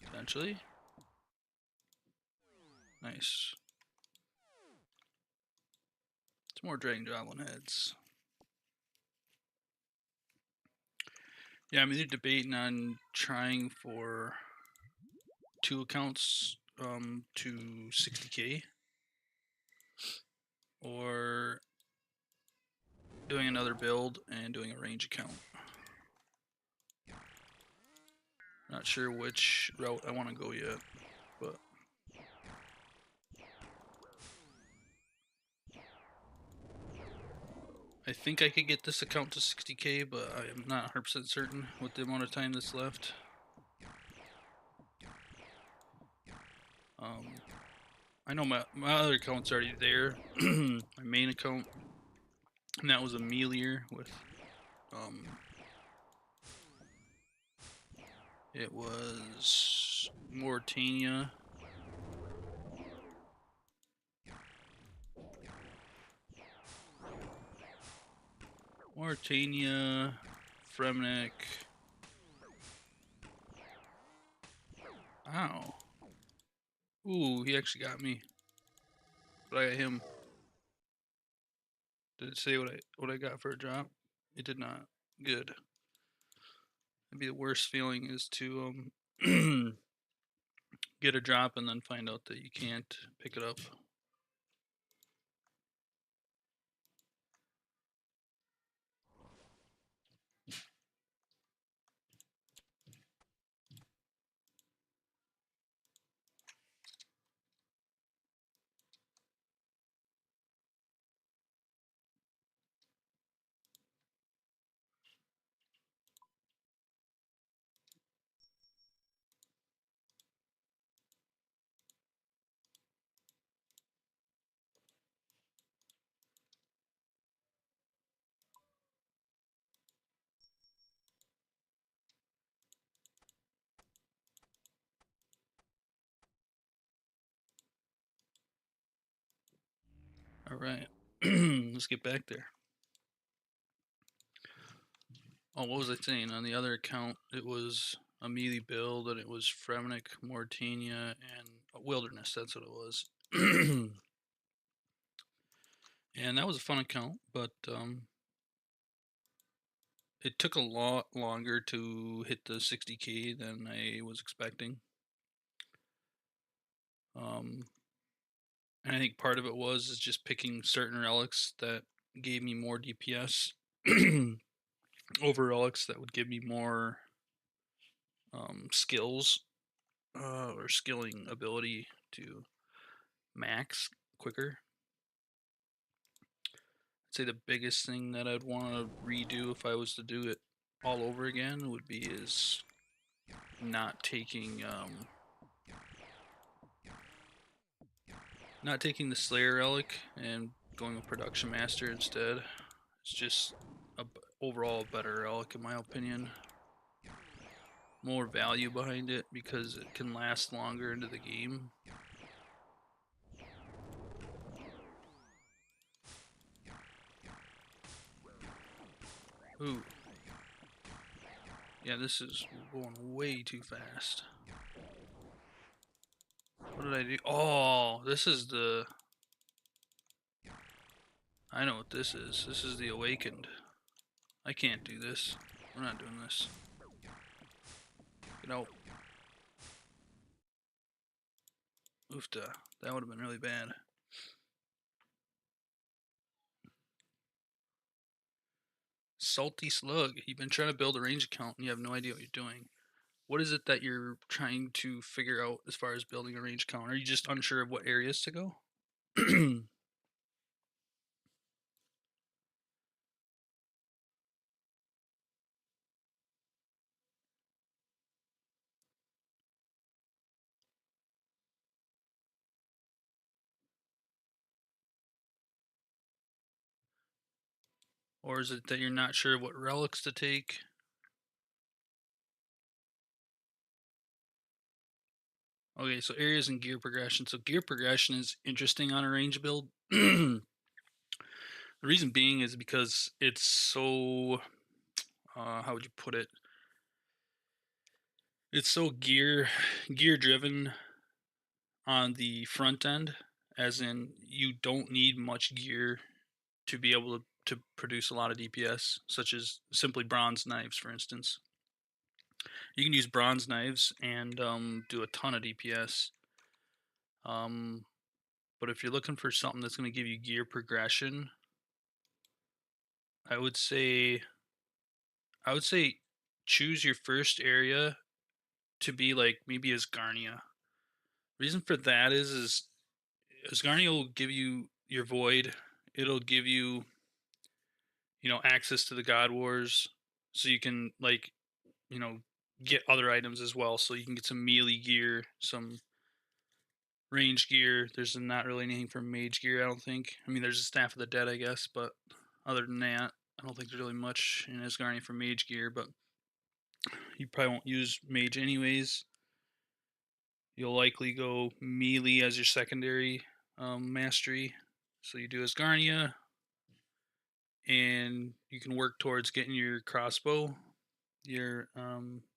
Potentially. Nice. It's more Dragon Javelin heads. Yeah, I'm either debating on trying for 2 accounts to 60k, or doing another build and doing a range account. Not sure which route I want to go yet, but I think I could get this account to 60k, but I am not 100% certain with the amount of time that's left. I know my other account's already there, my main account, and that was a Melier with, it was Mauritania. Mauritania, Fremnik. Ow. Ooh, he actually got me. But I got him. Did it say what I got for a drop? It did not. Good. That'd be the worst feeling, is to get a drop and then find out that you can't pick it up. All right, let's get back there. Oh, what was I saying? On the other account, it was a melee build, and it was Fremnik, Mauritania, and Wilderness. That's what it was. And that was a fun account, but it took a lot longer to hit the 60k than I was expecting. And I think part of it was just picking certain relics that gave me more DPS over relics that would give me more skills or skilling ability to max quicker. I'd say the biggest thing that I'd want to redo if I was to do it all over again would be is not taking the Slayer relic and going with Production Master instead. It's just overall a better relic in my opinion. More value behind it because it can last longer into the game. Ooh. Yeah, this is going way too fast. What did I do? Oh, this is the... I know what this is. This is the Awakened. I can't do this. We're not doing this. Get out. Oofta. That would have been really bad. Salty Slug. You've been trying to build a range account and you have no idea what you're doing. What is it that you're trying to figure out as far as building a range account? Are you just unsure of what areas to go? Or is it that you're not sure what relics to take? Okay, so areas and gear progression. So gear progression is interesting on a range build. The reason being is because it's so, how would you put it? It's so gear driven on the front end, as in you don't need much gear to be able to produce a lot of DPS, such as simply bronze knives, for instance. You can use bronze knives and do a ton of DPS. Um, but if you're looking for something that's going to give you gear progression, I would say I would say choose your first area to be like maybe Asgarnia. Reason for that is Asgarnia will give you your void. It'll give you, access to the God Wars, so you can like, you know, get other items as well. So you can get some melee gear, some range gear. There's not really anything for mage gear, I don't think. I mean, there's a staff of the dead, I guess, but other than that, I don't think there's really much in Asgarnia for mage gear. But you probably won't use mage anyways. You'll likely go melee as your secondary mastery. So you do Asgarnia, and you can work towards getting your crossbow, your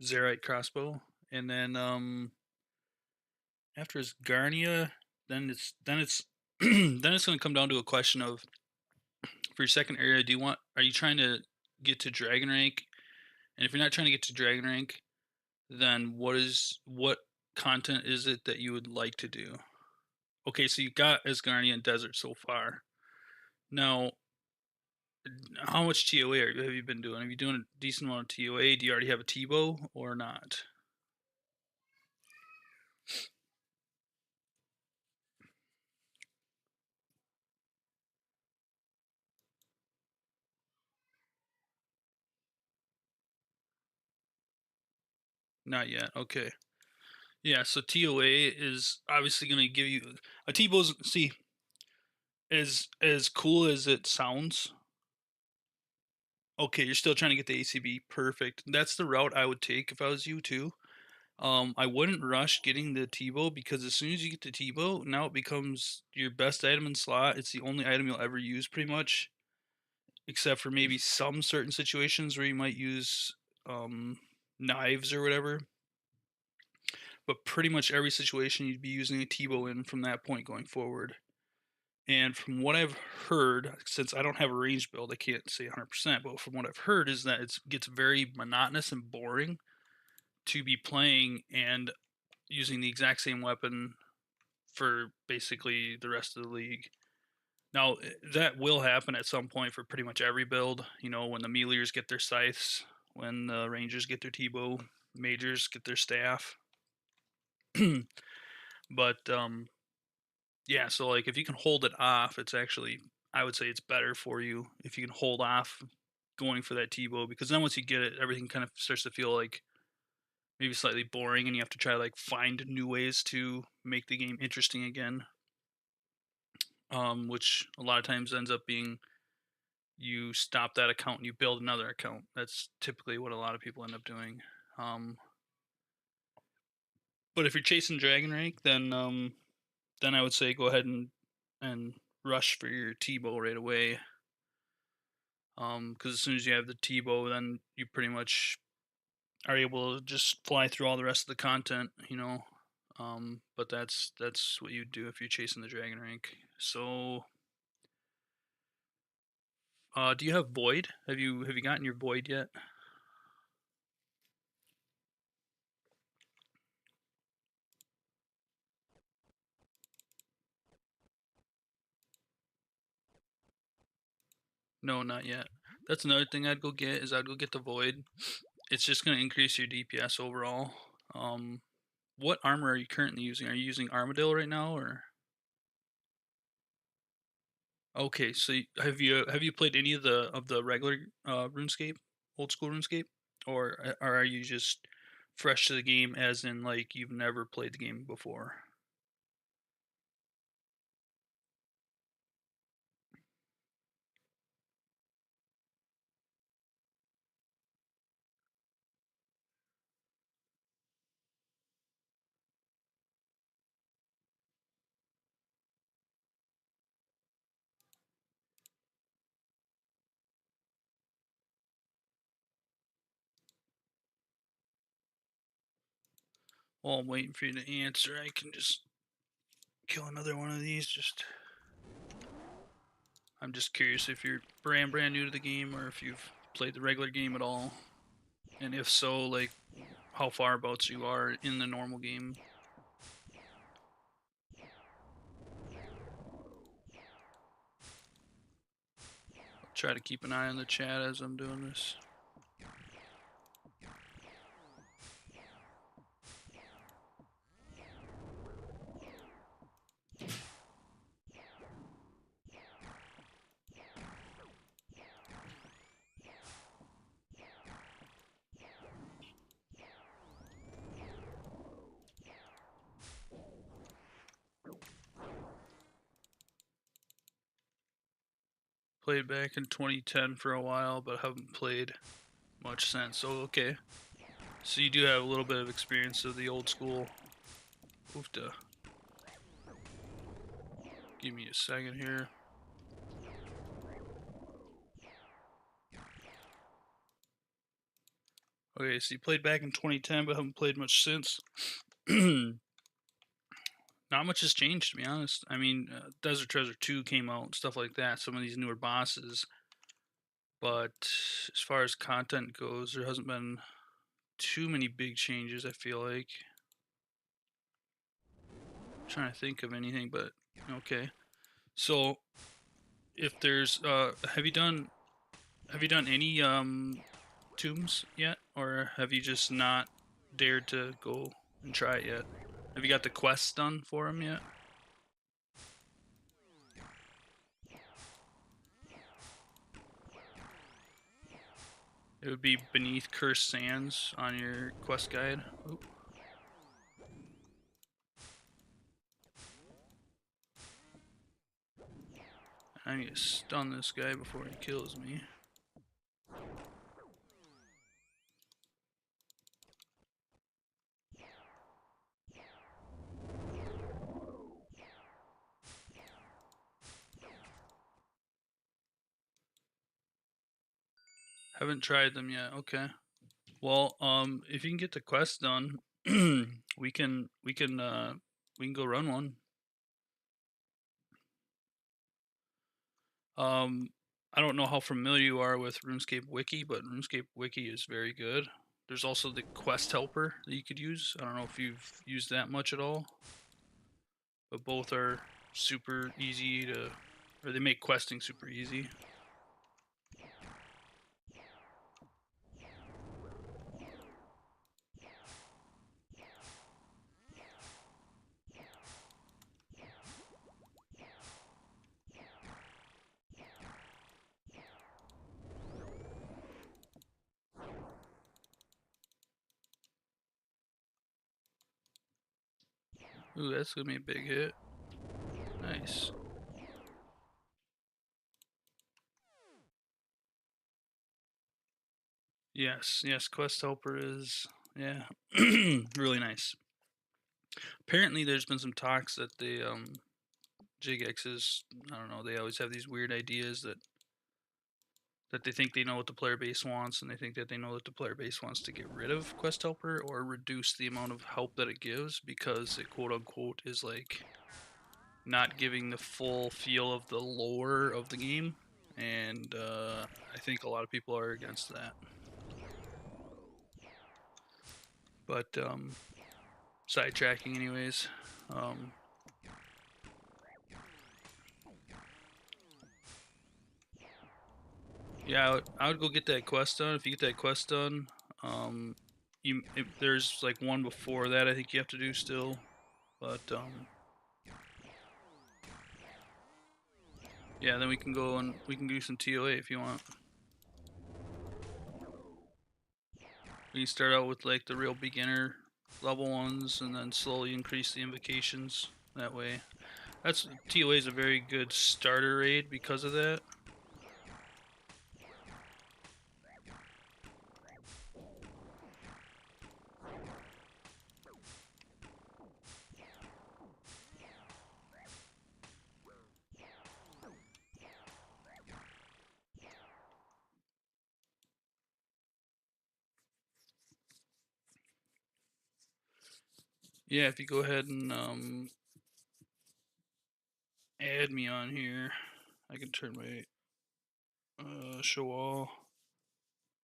Zerite crossbow, and then after Asgarnia, then it's then it's going to come down to a question of, for your second area, are you trying to get to dragon rank? And if you're not trying to get to dragon rank, then what content is it that you would like to do? Okay, so you got Asgarnia and Desert so far. Now, how much TOA have you been doing? Have you doing a decent amount of TOA? Do you already have a T-bow or not? Not yet. Okay. Yeah, so TOA is obviously going to give you a T-bow's, see, as cool as it sounds. Okay, you're still trying to get the ACB. Perfect. That's the route I would take if I was you too. I wouldn't rush getting the T-bow, because as soon as you get the T-bow, now it becomes your best item in slot. It's the only item you'll ever use pretty much, except for maybe some certain situations where you might use knives or whatever. But pretty much every situation you'd be using a T-bow in from that point going forward. And from what I've heard, since I don't have a range build, I can't say 100%, but from what I've heard is that it gets very monotonous and boring to be playing and using the exact same weapon for basically the rest of the league. Now, that will happen at some point for pretty much every build. When the meleers get their scythes, when the rangers get their T-bow, magers get their staff. But yeah, so like if you can hold it off, it's actually, I would say it's better for you if you can hold off going for that T-bow, because then once you get it, everything kind of starts to feel like maybe slightly boring, and you have to try like find new ways to make the game interesting again. Which a lot of times ends up being you stop that account and you build another account. That's typically what a lot of people end up doing. Um, but if you're chasing dragon rank, then I would say go ahead and rush for your T-bow right away. Because as soon as you have the T-bow, then you pretty much are able to just fly through all the rest of the content, but that's what you do if you're chasing the dragon rank. So, do you have void? Have you gotten your void yet? No, not yet. That's another thing I'd go get, is I'd go get the void. It's just going to increase your DPS overall. What armor are you currently using? Are you using Armadillo right now, or? Okay, so have you played any of the regular RuneScape, old school RuneScape, or are you just fresh to the game, as in like you've never played the game before? While I'm waiting for you to answer, I can just kill another one of these. I'm just curious if you're brand new to the game, or if you've played the regular game at all, and if so, like how far abouts you are in the normal game. I'll try to keep an eye on the chat as I'm doing this. Played back in 2010 for a while, but haven't played much since. So okay, so you do have a little bit of experience of the old school. Oofta. Give me a second here. Okay, so you played back in 2010, but haven't played much since. Not much has changed, to be honest. I mean, Desert Treasure 2 came out, stuff like that, some of these newer bosses. But as far as content goes, there hasn't been too many big changes, I feel like. I'm trying to think of anything, but okay. So, if there's have you done any tombs yet, or have you just not dared to go and try it yet? Have you got the quests done for them yet? It would be Beneath Cursed Sands on your quest guide. Oop. I need to stun this guy before he kills me. Haven't tried them yet. Okay. Well, if you can get the quest done, we can go run one. I don't know how familiar you are with RuneScape Wiki, but RuneScape Wiki is very good. There's also the quest helper that you could use. I don't know if you've used that much at all, but both are super easy to, or they make questing super easy. Ooh, that's gonna be a big hit. Nice. Yes, quest helper is, yeah, really nice. Apparently, there's been some talks that the Jigexes, I don't know, they always have these weird ideas that they think they know what the player base wants, and they think that they know that the player base wants to get rid of quest helper or reduce the amount of help that it gives because it quote unquote is like not giving the full feel of the lore of the game, and I think a lot of people are against that. But sidetracking anyways. Yeah, I would go get that quest done. If you get that quest done, there's like one before that I think you have to do still, but yeah, then we can go and we can do some TOA if you want. We can start out with like the real beginner level ones, and then slowly increase the invocations that way. That's TOA is a very good starter raid because of that. Yeah, if you go ahead and add me on here, I can turn my show all.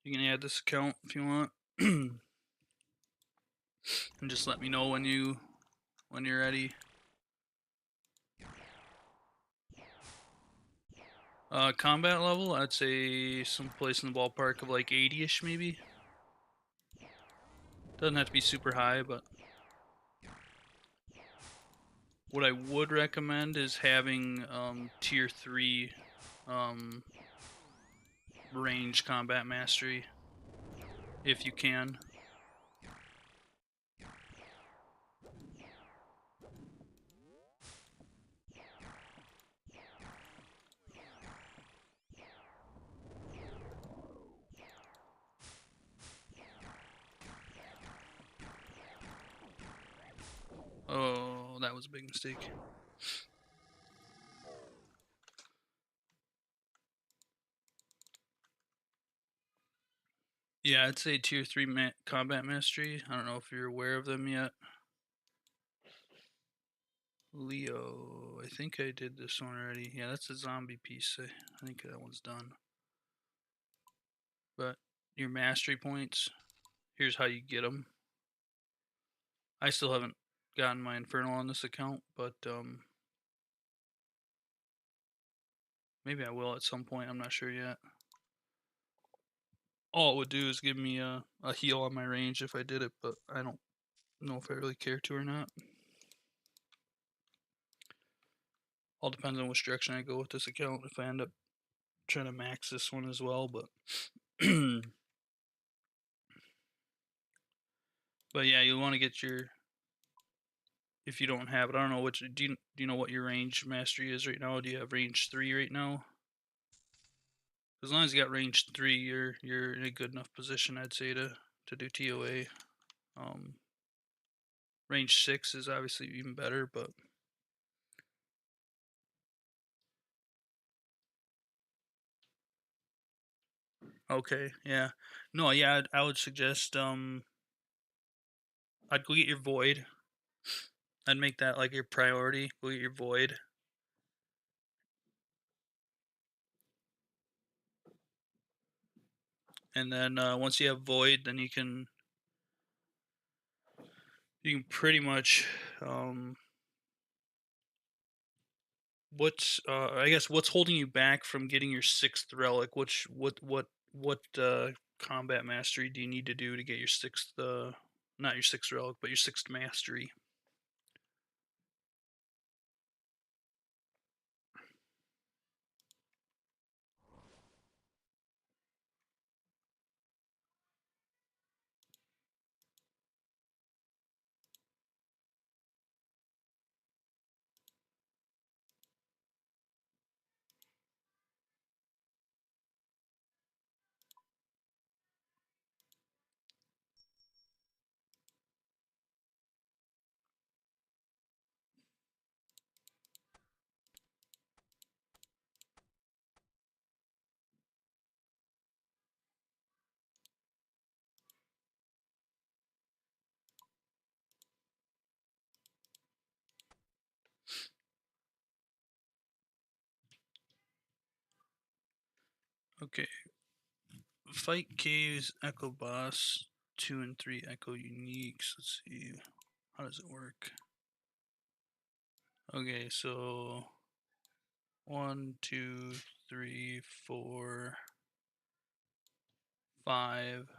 You can add this account if you want. And just let me know when you're ready. Combat level, I'd say someplace in the ballpark of like 80-ish maybe. Doesn't have to be super high, but what I would recommend is having tier 3 um, range combat mastery if you can. Oh, that was a big mistake. Yeah, I'd say tier 3 combat mastery. I don't know if you're aware of them yet. Leo, I think I did this one already. Yeah, that's a zombie piece. I think that one's done. But your mastery points, here's how you get them. I still haven't gotten my Infernal on this account, but maybe I will at some point. I'm not sure yet. All it would do is give me a heal on my range if I did it, but I don't know if I really care to or not. All depends on which direction I go with this account. If I end up trying to max this one as well, but but yeah, you'll want to get your, if you don't have it. I don't know which. Do you know what your range mastery is right now? Do you have range 3 right now? As long as you got range 3, you're in a good enough position, I'd say, to do TOA. Range 6 is obviously even better, but okay, yeah. No, yeah, I would suggest I'd go get your void. I'd make that like your priority. Go get your void. And then once you have void, then you can pretty much what's I guess what's holding you back from getting your 6th relic? What combat mastery do you need to do to get your 6th not your 6th relic, but your 6th mastery? Okay. Fight caves, echo boss, 2 and 3 echo uniques. Let's see. How does it work? Okay, so 1, 2, 3, 4, 5.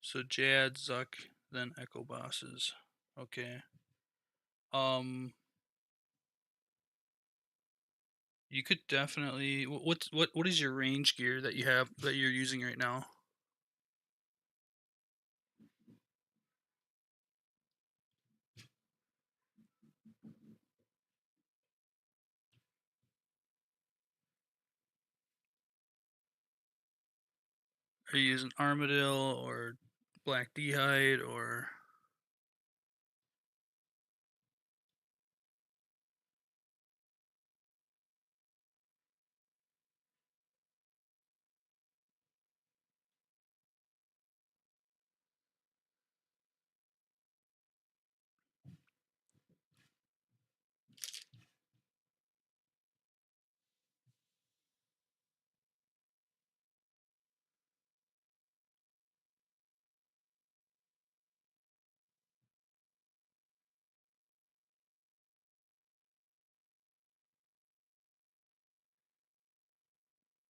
So Jad, Zuck, then echo bosses. Okay. You could definitely. What is your range gear that you have that you're using right now? Are you using Armadillo or Black D'hide or?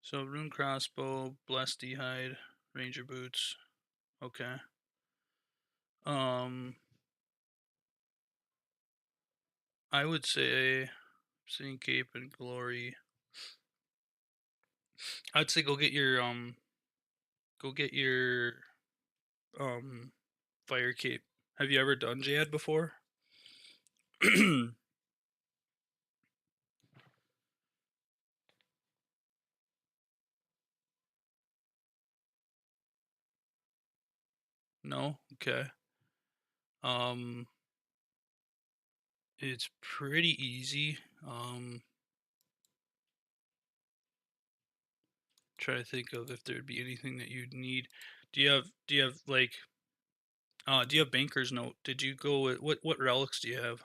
So rune crossbow, blessed hide, ranger boots. Okay. I would say Singing Cape and Glory. I'd say go get your fire cape. Have you ever done Jad before? No? Okay. Um it's pretty easy. Try to think of if there'd be anything that you'd need. Do you have like do you have banker's note? Did you go with what relics do you have?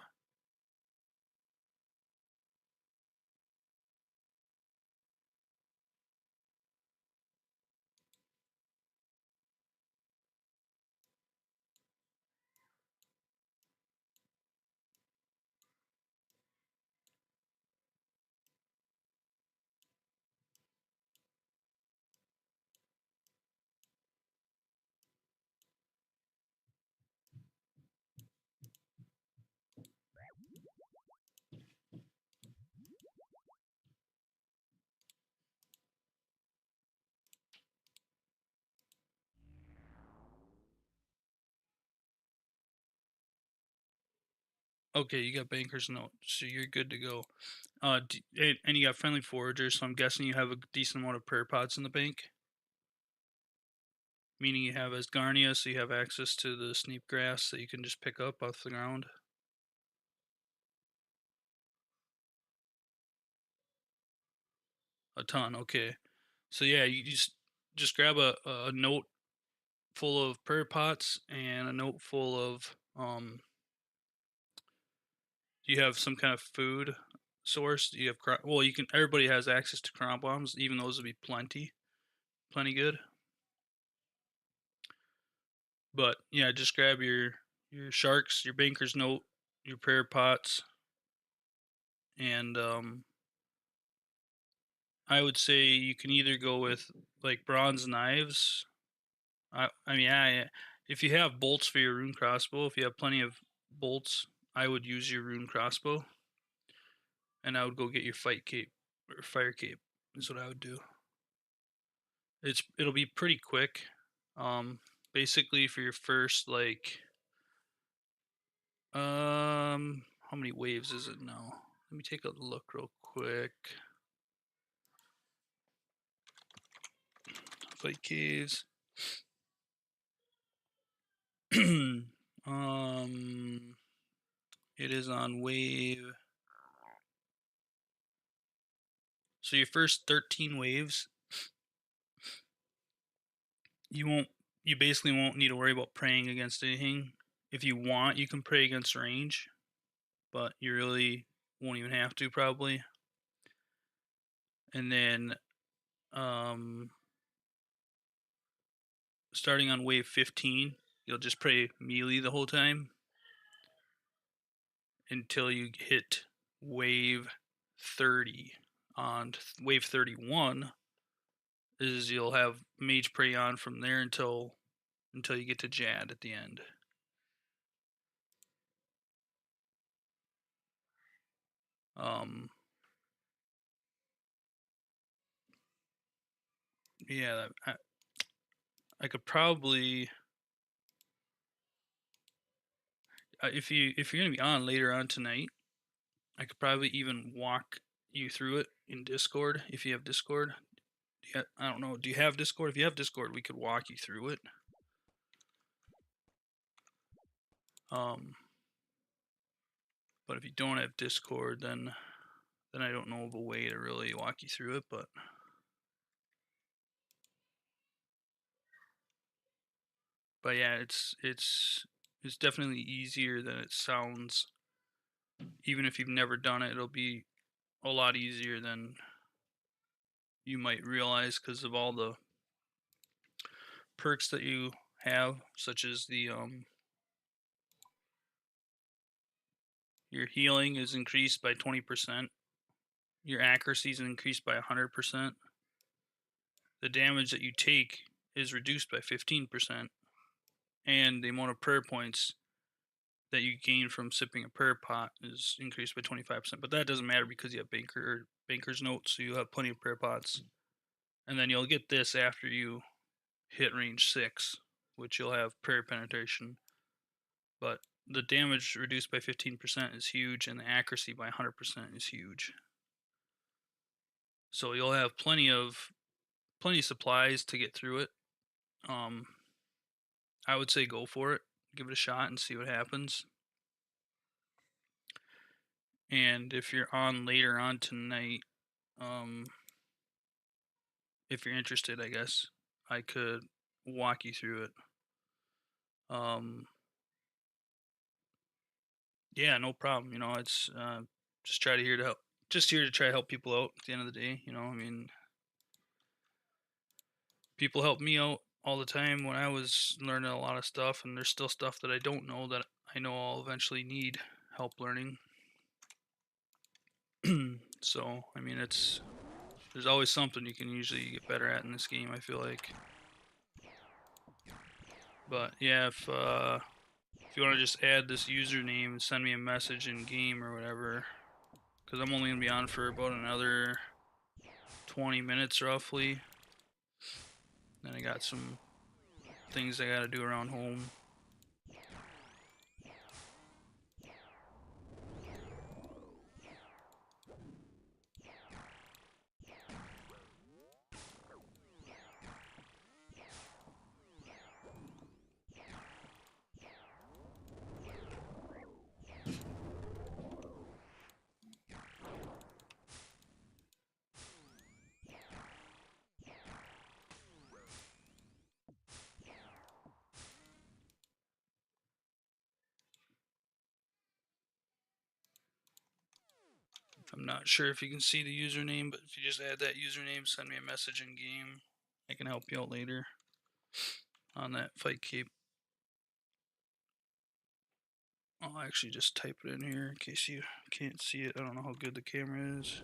Okay, you got banker's note, so you're good to go. And you got friendly foragers, so I'm guessing you have a decent amount of prayer pods in the bank. Meaning you have Asgarnia, so you have access to the sneep grass that you can just pick up off the ground. A ton, okay. So yeah, you just grab a note full of prayer pots and a note full of do you have some kind of food source? Do you have well, you can everybody has access to cron bombs, even those would be plenty good. But yeah, just grab your sharks, your banker's note, your prayer pots, and I would say you can either go with like bronze knives. I mean, if you have bolts for your rune crossbow, if you have plenty of bolts, I would use your rune crossbow, and I would go get your fight cape or fire cape. Is what I would do. It'll be pretty quick. Basically for your first like how many waves is it now? Let me take a look real quick. Fight caves. um it is on wave. So your first 13 waves, you basically won't need to worry about praying against anything. If you want, you can pray against range, but you really won't even have to probably. And then um starting on wave 15, you'll just pray melee the whole time until you hit wave 30. On wave 31 is you'll have mage pray on from there until you get to Jad at the end. Yeah, I could probably if you're gonna be on later on tonight, I could probably even walk you through it in Discord if you have Discord. Yeah, I don't know. Do you have Discord? If you have Discord, we could walk you through it. Um, but if you don't have Discord, then I don't know of a way to really walk you through it. But yeah, it's definitely easier than it sounds. Even if you've never done it, it'll be a lot easier than you might realize because of all the perks that you have, such as the your healing is increased by 20%. Your accuracy is increased by 100%. the damage that you take is reduced by 15%, and the amount of prayer points that you gain from sipping a prayer pot is increased by 25%. But that doesn't matter because you have banker's notes, so you'll have plenty of prayer pots. And then you'll get this after you hit range 6, which you'll have prayer penetration. But the damage reduced by 15% is huge, and the accuracy by 100% is huge. So you'll have plenty of supplies to get through it. I would say go for it, give it a shot, and see what happens. And if you're on later on tonight, if you're interested, I guess I could walk you through it. Yeah, no problem. You know, it's just try to here to help. Just here to try to help people out. At the end of the day, you know, I mean, people help me out all the time when I was learning a lot of stuff, and there's still stuff that I don't know that I know I'll eventually need help learning. So, I mean, there's always something you can usually get better at in this game, I feel like. But yeah, if you want to just add this username and send me a message in game or whatever, because I'm only gonna be on for about another 20 minutes roughly. Then I got some things I gotta do around home. I'm not sure if you can see the username, but if you just add that username, send me a message in game. I can help you out later on that fight cape. I'll actually just type it in here in case you can't see it. I don't know how good the camera is.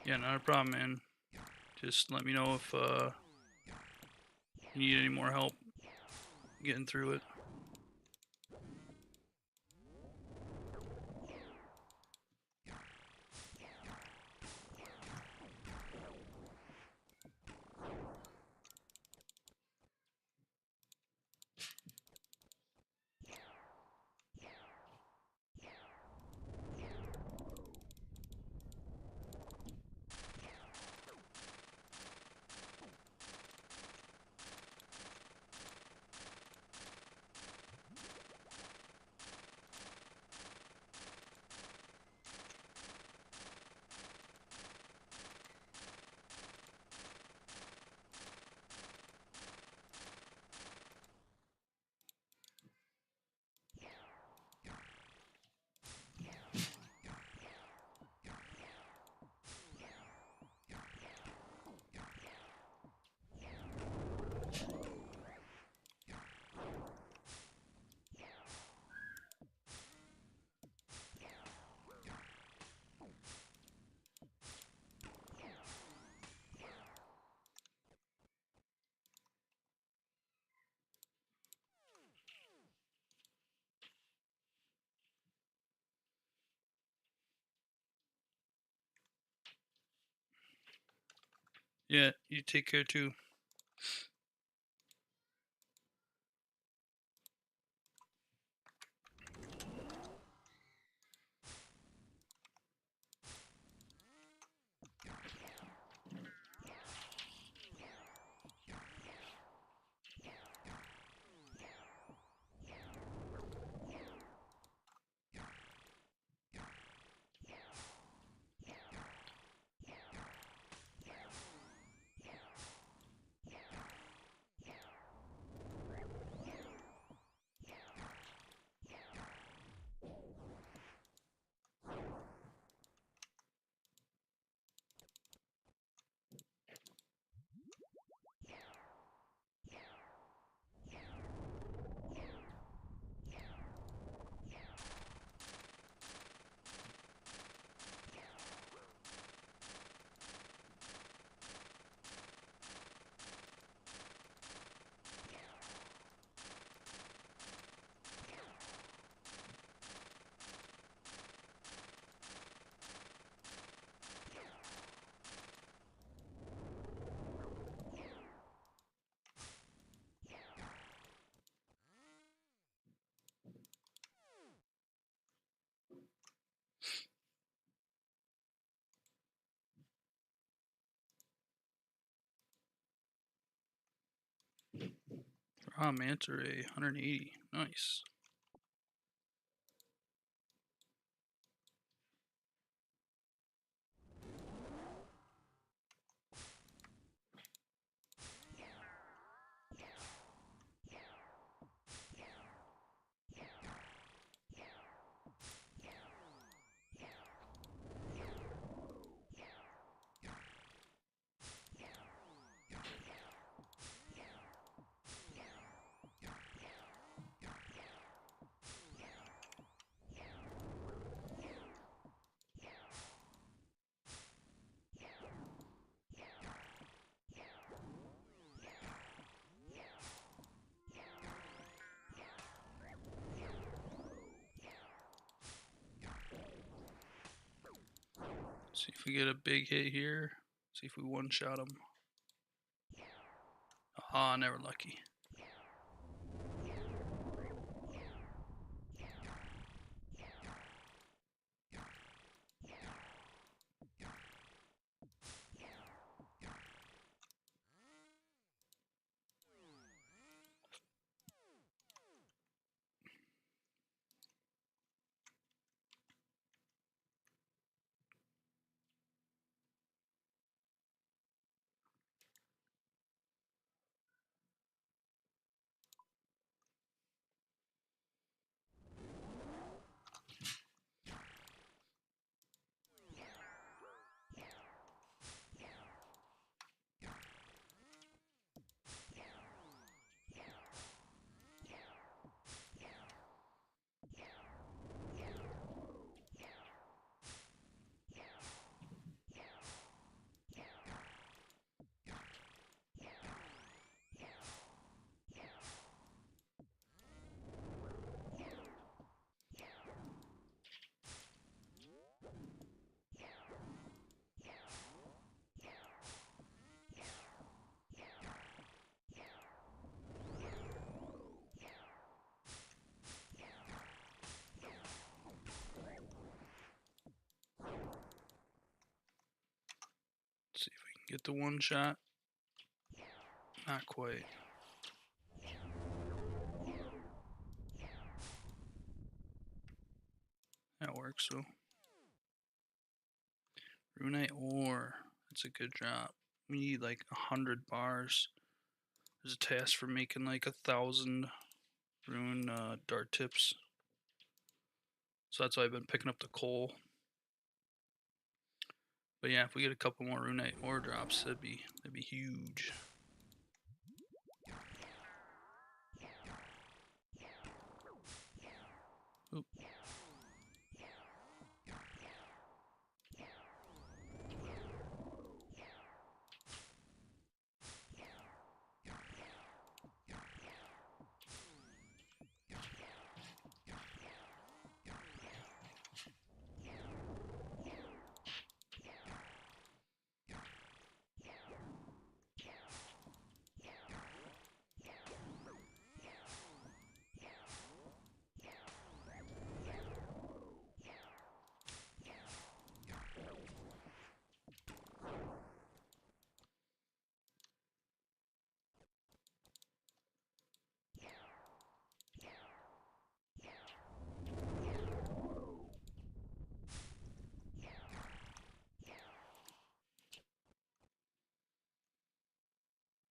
Yeah, not a problem, man. Just let me know if you need any more help getting through it. Yeah, you take care too. Ah, manta ray, 180. Nice. See if we get a big hit here. See if we one-shot him. Ah, never lucky. See if we can get the one shot. Not quite. That works though. Runite ore. That's a good drop. We need like 100 bars. There's a task for making like 1,000 rune dart tips. So that's why I've been picking up the coal. But yeah, if we get a couple more runite ore drops, that'd be huge. Oop.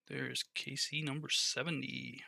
There's KC number 70.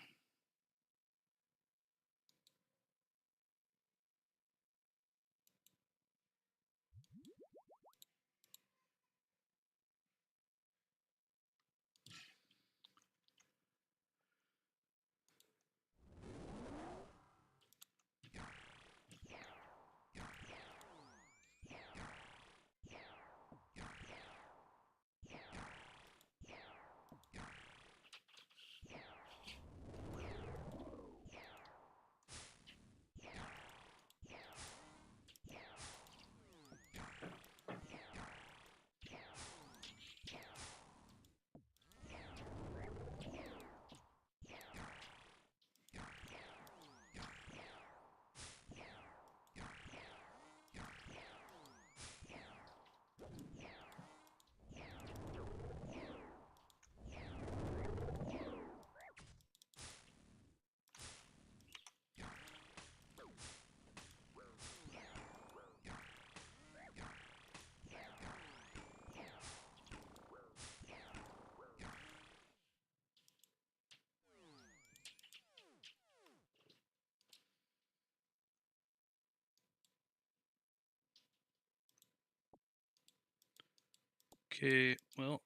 Okay, well,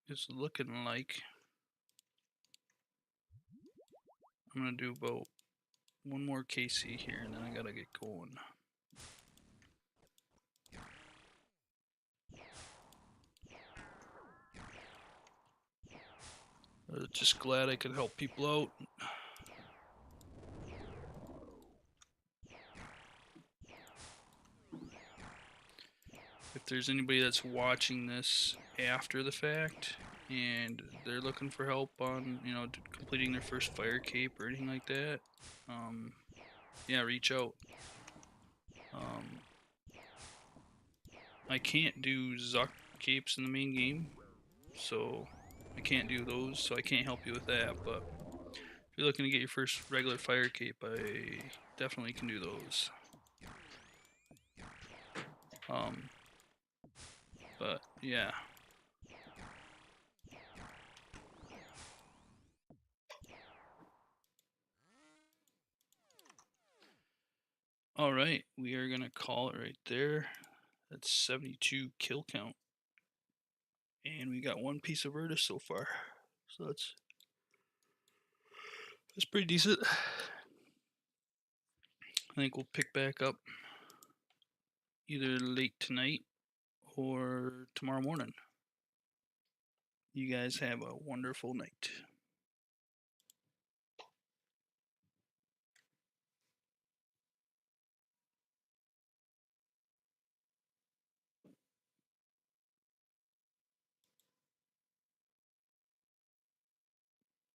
it's looking like I'm gonna do about one more KC here, and then I gotta get going. Just glad I could help people out. If there's anybody that's watching this after the fact and they're looking for help on, you know, completing their first fire cape or anything like that, yeah, reach out. I can't do Zuck capes in the main game, so I can't do those, so I can't help you with that, but if you're looking to get your first regular fire cape, I definitely can do those. But yeah. All right, we are gonna call it right there. That's 72 kill count, and we got one piece of Virtus so far, so that's pretty decent. I think we'll pick back up either late tonight or tomorrow morning. You guys have a wonderful night.